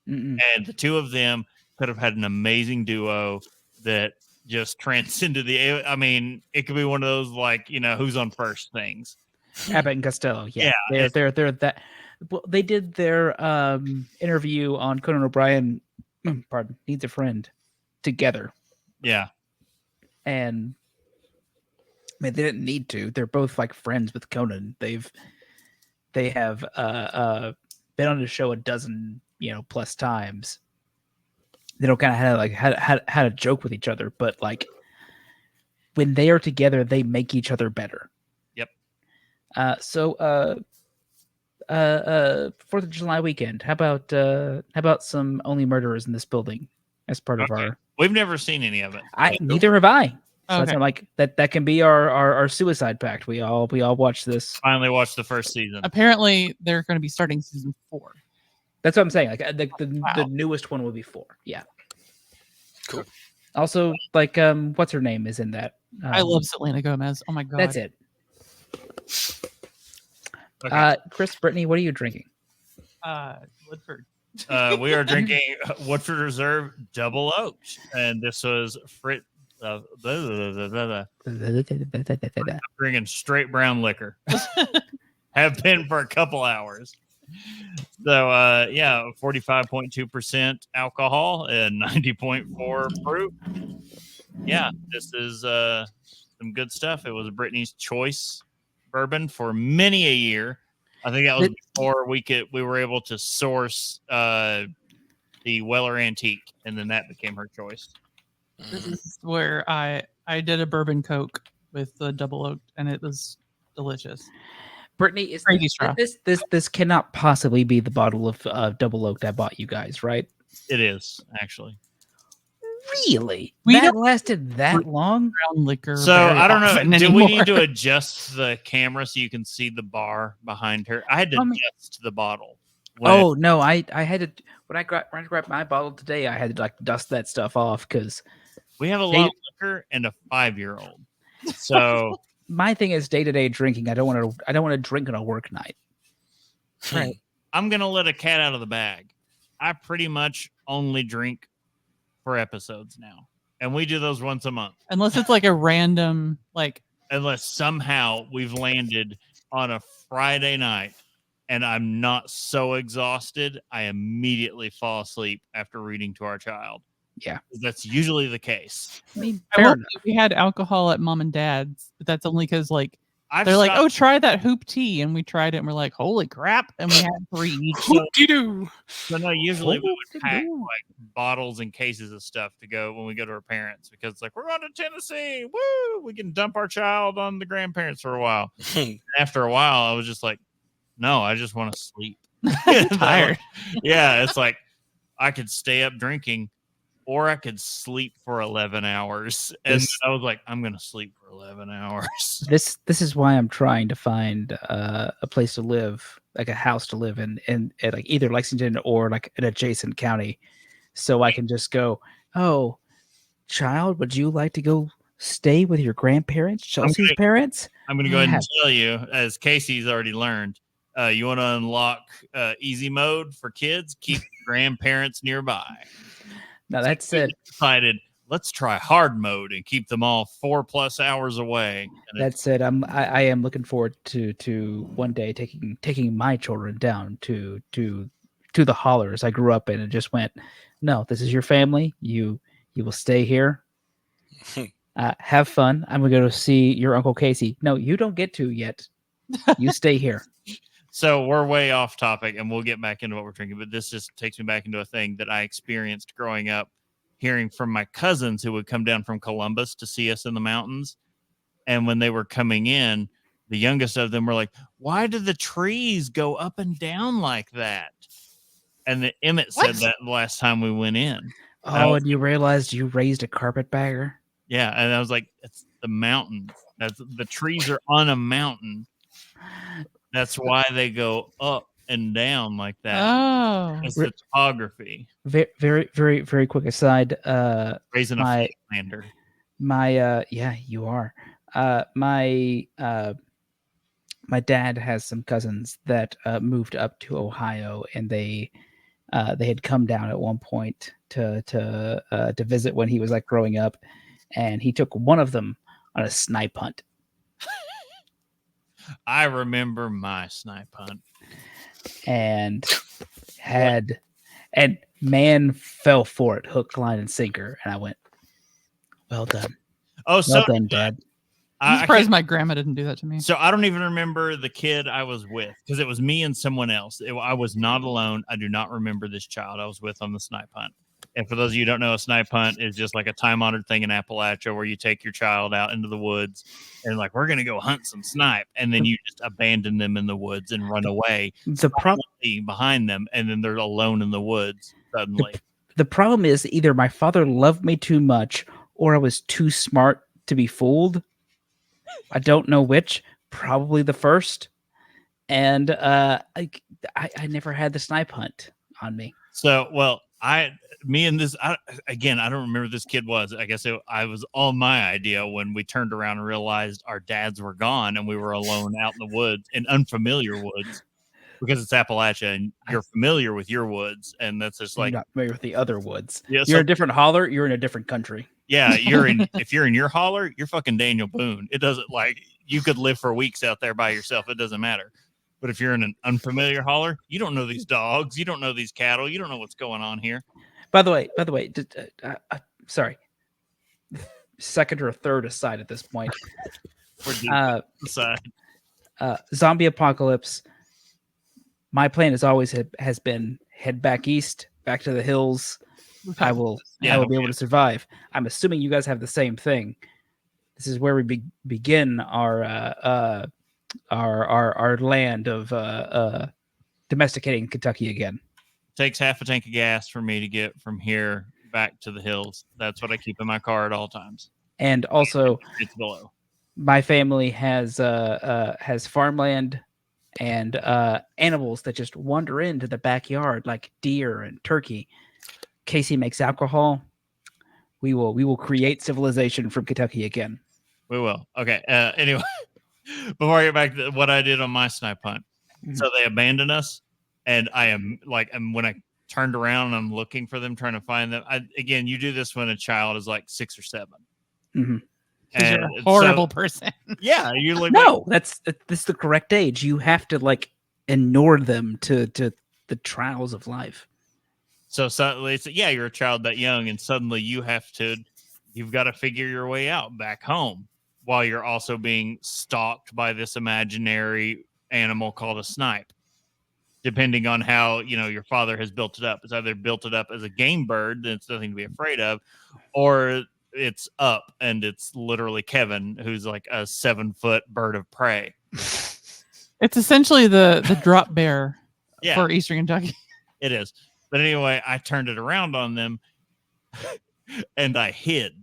Mm-mm. And the two of them could have had an amazing duo that just transcended I mean, it could be one of those who's on first things. Abbott and Costello. Yeah, they're that. Well, they did their interview on Conan O'Brien. Pardon, Needs a Friend together. Yeah, and I mean, they didn't need to. They're both like friends with Conan. They have been on the show a dozen plus times. They don't kind of had a joke with each other, but like when they are together, they make each other better. Yep. So 4th of July weekend. How about some Only Murderers in this Building as part of our? We've never seen any of it. Neither have I. So Okay. that's like that can be our suicide pact. We all watch this. Finally watched the first season. Apparently, they're going to be starting season 4. That's what I'm saying. Like the newest one will be 4. Yeah. Cool. Also, like what's her name is in that. I love Selena Gomez. Oh my God. That's it. Okay. Chris, Brittany, what are you drinking? Woodford. We are drinking Woodford Reserve Double Oaked, and this was drinking straight brown liquor. Have been for a couple hours. So, 45.2% alcohol and 90.4 proof. Yeah, this is some good stuff. It was Brittany's choice bourbon for many a year. I think that was before we were able to source the Weller Antique, and then that became her choice. This is where I did a bourbon Coke with the double oaked, and it was delicious. Brittany, is Crazy straw. this cannot possibly be the bottle of double oaked I bought you guys, right? It is actually. Really? We That don't lasted that long? brown liquor. So very I don't know. often Do we anymore. need to adjust the camera so you can see the bar behind her? I had to adjust the bottle. Oh no, I had to when I grabbed my bottle today. I had to like dust that stuff off because we have a lot of liquor and a 5-year-old. So my thing is day-to-day drinking. I don't want to drink on a work night. Right. I'm gonna let a cat out of the bag. I pretty much only drink for episodes now, and we do those once a month. Unless it's like a random, like, Unless somehow we've landed on a Friday night and I'm not so exhausted, I immediately fall asleep after reading to our child. Yeah. That's usually the case. I mean, I will say we had alcohol at mom and dad's, but that's only because like they're like, oh, try that hoop tea, and we tried it, and we're like, holy crap, and we had 3 each. Hoop-de-doo. So no, usually we would pack like bottles and cases of stuff to go when we go to our parents, because it's like, we're going to Tennessee. Woo! We can dump our child on the grandparents for a while. After a while, I was just like, no, I just want to sleep. Tired. Yeah, it's like I could stay up drinking, or I could sleep for 11 hours. And I was like, I'm going to sleep for 11 hours. This is why I'm trying to find a place to live, like a house to live in at like either Lexington or like an adjacent county, so I can just go, oh, child, would you like to go stay with your grandparents, Chelsea's parents? I'm going to go ahead and tell you, as Casey's already learned, you want to unlock easy mode for kids, keep grandparents nearby. Now that's it. Decided, let's try hard mode and keep them all 4+ hours away. And That's it. I am looking forward to one day taking my children down to the hollers I grew up in, and just went, no, this is your family. You will stay here. Have fun. I'm gonna go to see your Uncle Casey. No, you don't get to yet. You stay here. So we're way off topic, and we'll get back into what we're drinking. But this just takes me back into a thing that I experienced growing up, hearing from my cousins who would come down from Columbus to see us in the mountains. And when they were coming in, the youngest of them were like, why do the trees go up and down like that? And the Emmett said that the last time we went in. And you realized you raised a carpetbagger? Yeah. And I was like, it's the mountains. The trees are on a mountain. That's why they go up and down like that. Oh, It's the topography. Very, very, very, very quick aside. Raising a Flatlander. Yeah, you are. My dad has some cousins that moved up to Ohio, and they had come down at one point to visit when he was like growing up, and he took one of them on a snipe hunt. I remember my snipe hunt. And man fell for it, hook, line, and sinker. And I went, well done. Oh, so well done, Dad. I'm surprised my grandma didn't do that to me. So I don't even remember the kid I was with, because it was me and someone else. I was not alone. I do not remember this child I was with on the snipe hunt. And for those of you who don't know, a snipe hunt is just like a time-honored thing in Appalachia where you take your child out into the woods and like, we're going to go hunt some snipe. And then you just abandon them in the woods and run away behind them. And then they're alone in the woods suddenly. The problem is either my father loved me too much or I was too smart to be fooled. I don't know which. Probably the first. And I never had the snipe hunt on me. So, well, I don't remember who this kid was. I guess I was all my idea when we turned around and realized our dads were gone and we were alone out in the woods, in unfamiliar woods. because it's Appalachia and you're familiar with your woods, and that's just You're like not familiar with the other woods. Yeah, You're so- a different holler. You're in a different country. yeah, if you're in your holler, you're fucking Daniel Boone. It doesn't like you could live for weeks out there by yourself. It doesn't matter. But if you're in an unfamiliar holler, you don't know these dogs, you don't know these cattle, you don't know what's going on here. By the way, sorry. Second or third aside at this point. We're deep inside. Zombie apocalypse. My plan has always has been head back east, back to the hills. I will be able to survive. I'm assuming you guys have the same thing. This is where we begin our land of domesticating Kentucky again. Takes half a tank of gas for me to get from here back to the hills. That's what I keep in my car at all times. And also, it's below. My family has farmland and animals that just wander into the backyard, like deer and turkey. Casey makes alcohol. We will create civilization from Kentucky again. We will. Okay. Anyway, before I get back to what I did on my snipe hunt, so they abandoned us, and I am like, and when I turned around and I'm looking for them, trying to find them. Again, you do this when a child is like 6 or 7. Mm-hmm. And you're a horrible person. Yeah, you look. No, that's the correct age. You have to like inure them to the trials of life. So suddenly, yeah, you're a child that young, and suddenly you've got to figure your way out back home while you're also being stalked by this imaginary animal called a snipe. Depending on how your father has built it up, it's either built it up as a game bird, then it's nothing to be afraid of, or it's up and it's literally Kevin, who's like a 7-foot bird of prey. It's essentially the drop bear Yeah. for Eastern Kentucky. It is. But anyway, I turned it around on them and I hid.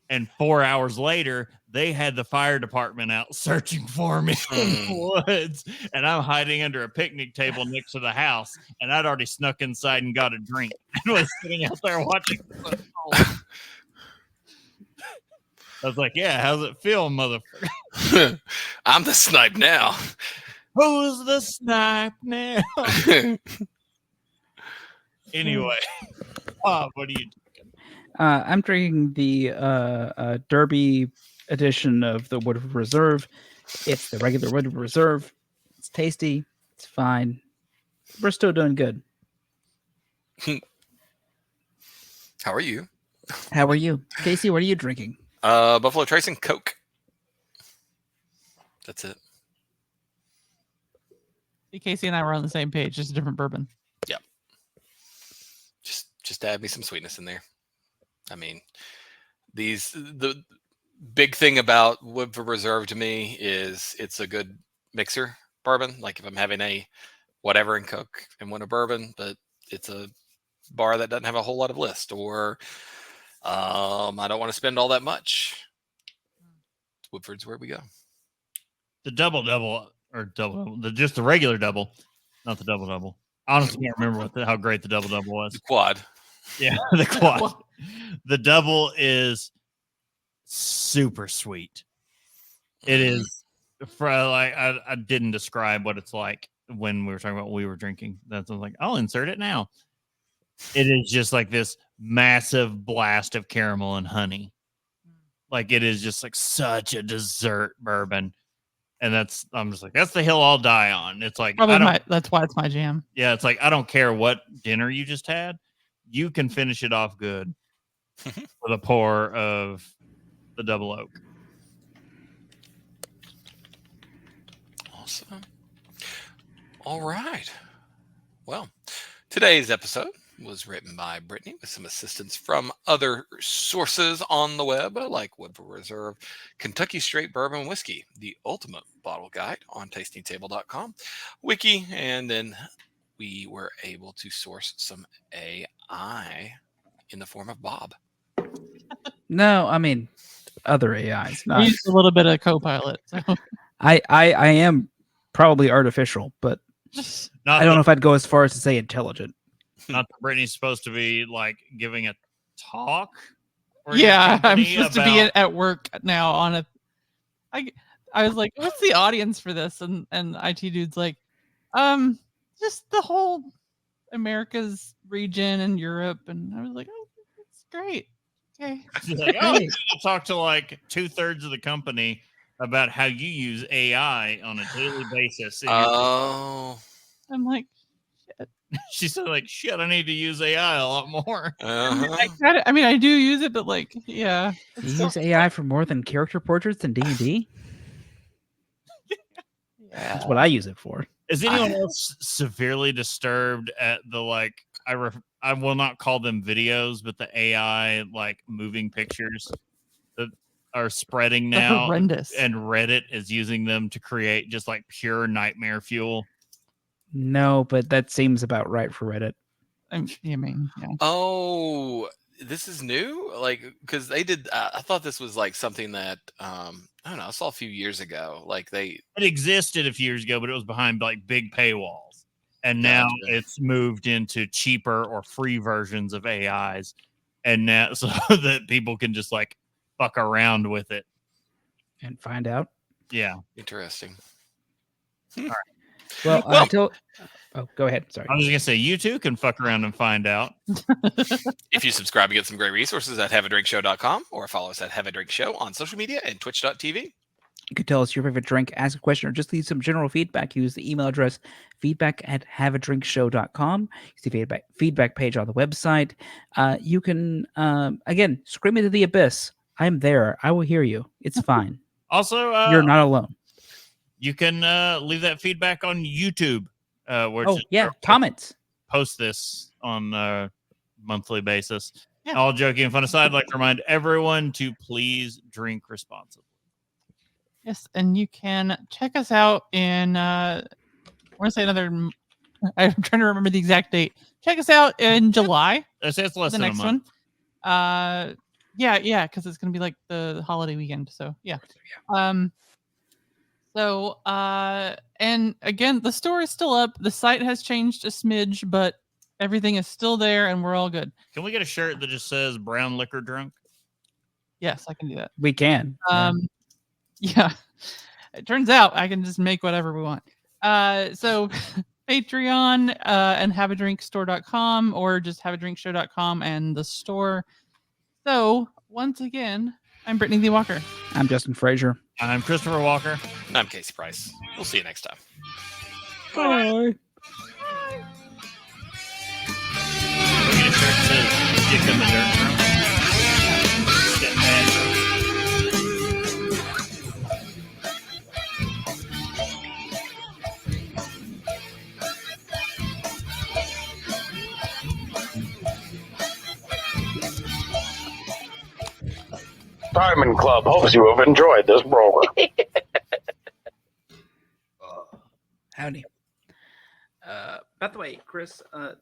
And 4 hours later, they had the fire department out searching for me in the woods. And I'm hiding under a picnic table next to the house. And I'd already snuck inside and got a drink and was sitting out there watching. I was like, yeah, how's it feel, motherfucker? I'm the snipe now. Who's the snipe now? Anyway, Bob, what are you drinking? I'm drinking the Derby edition of the Woodford Reserve. It's the regular Woodford Reserve. It's tasty. It's fine. We're still doing good. How are you? How are you? Casey, what are you drinking? Buffalo Trace and Coke. That's it. Casey and I were on the same page, just a different bourbon. Yep. Just add me some sweetness in there. I mean, the big thing about Woodford Reserve to me is it's a good mixer bourbon. Like if I'm having a whatever and Coke and want a bourbon, but it's a bar that doesn't have a whole lot of list, or I don't want to spend all that much. Woodford's where we go. The double just the regular double, not the double. I honestly can't remember how great the double was. The quad. Yeah, the quad. The double is super sweet. It is for like I didn't describe what it's like when we were talking about what we were drinking. That's like I'll insert it now. It is just like this massive blast of caramel and honey. Like it is just like such a dessert bourbon. And I'm just like, that's the hill I'll die on. It's like, that's why it's my jam. Yeah. It's like, I don't care what dinner you just had. You can finish it off good with a pour of the double oak. Awesome. All right. Well, today's episode was written by Brittany with some assistance from other sources on the web, like Woodford Reserve, Kentucky Straight Bourbon Whiskey, the ultimate bottle guide on tastingtable.com, wiki, and then we were able to source some AI in the form of Bob. No, I mean other AIs. We used a little bit of Copilot. So. I am probably artificial, but I don't know if I'd go as far as to say intelligent. Not that Brittany's supposed to be like giving a talk. Yeah, I'm supposed to be at work now on a. I was like, what's the audience for this? And IT dude's like, Just the whole America's region and Europe, and I was like, oh, that's great. Okay. She's like, oh, you talk to like 2/3 of the company about how you use AI on a daily basis. And Oh. I'm like, she said, like, shit, I need to use AI a lot more. Uh-huh. I do use it, but like, yeah. You use AI for more than character portraits in D&D? That's what I use it for. Is anyone else severely disturbed at the like? I will not call them videos, but the AI like moving pictures that are spreading They're now, horrendous. and Reddit is using them to create just like pure nightmare fuel. No, but that seems about right for Reddit. Yeah. Oh, this is new? Like, because they did, I thought this was like something that, I don't know, I saw a few years ago. Like, It existed a few years ago, but it was behind like big paywalls. And now Gotcha. it's moved into cheaper or free versions of AIs. And now, so that people can just like fuck around with it. And find out. Yeah. Interesting. Well, Well- go ahead. Sorry. I was just going to say, you too can fuck around and find out. If you subscribe, you get some great resources at haveadrinkshow.com or follow us at Have a Drink Show on social media and twitch.tv. You can tell us your favorite drink, ask a question, or just leave some general feedback. Use the email address feedback@haveadrinkshow.com. Use the feedback page on the website. You can, again, scream into the abyss. I'm there. I will hear you. It's fine. Also, You're not alone. you can leave that feedback on YouTube. Where comments. Post this on a monthly basis. Yeah. All joking and fun aside, I'd like to remind everyone to please drink responsibly. Yes, and you can check us out in. I want to say another. I'm trying to remember the exact date. Check us out in July. I say it's less the than next a month. one. Yeah, because it's gonna be like the holiday weekend. So yeah. And again, the store is still up. The site has changed a smidge, but everything is still there, and we're all good. Can we get a shirt that just says "Brown Liquor Drunk"? Yes, I can do that. We can. Yeah. It turns out I can just make whatever we want. So Patreon and haveadrinkstore.com or just haveadrinkshow.com and the store. So once again, I'm Brittany Lee Walker. I'm Justin Frazier. I'm Christopher Walker. And I'm Casey Price. We'll see you next time. Bye. Can we get a shirt that says "Dick in the Dirt Drunk"? Get mad. Diamond Club hopes you have enjoyed this program. Howdy. By the way, Chris, they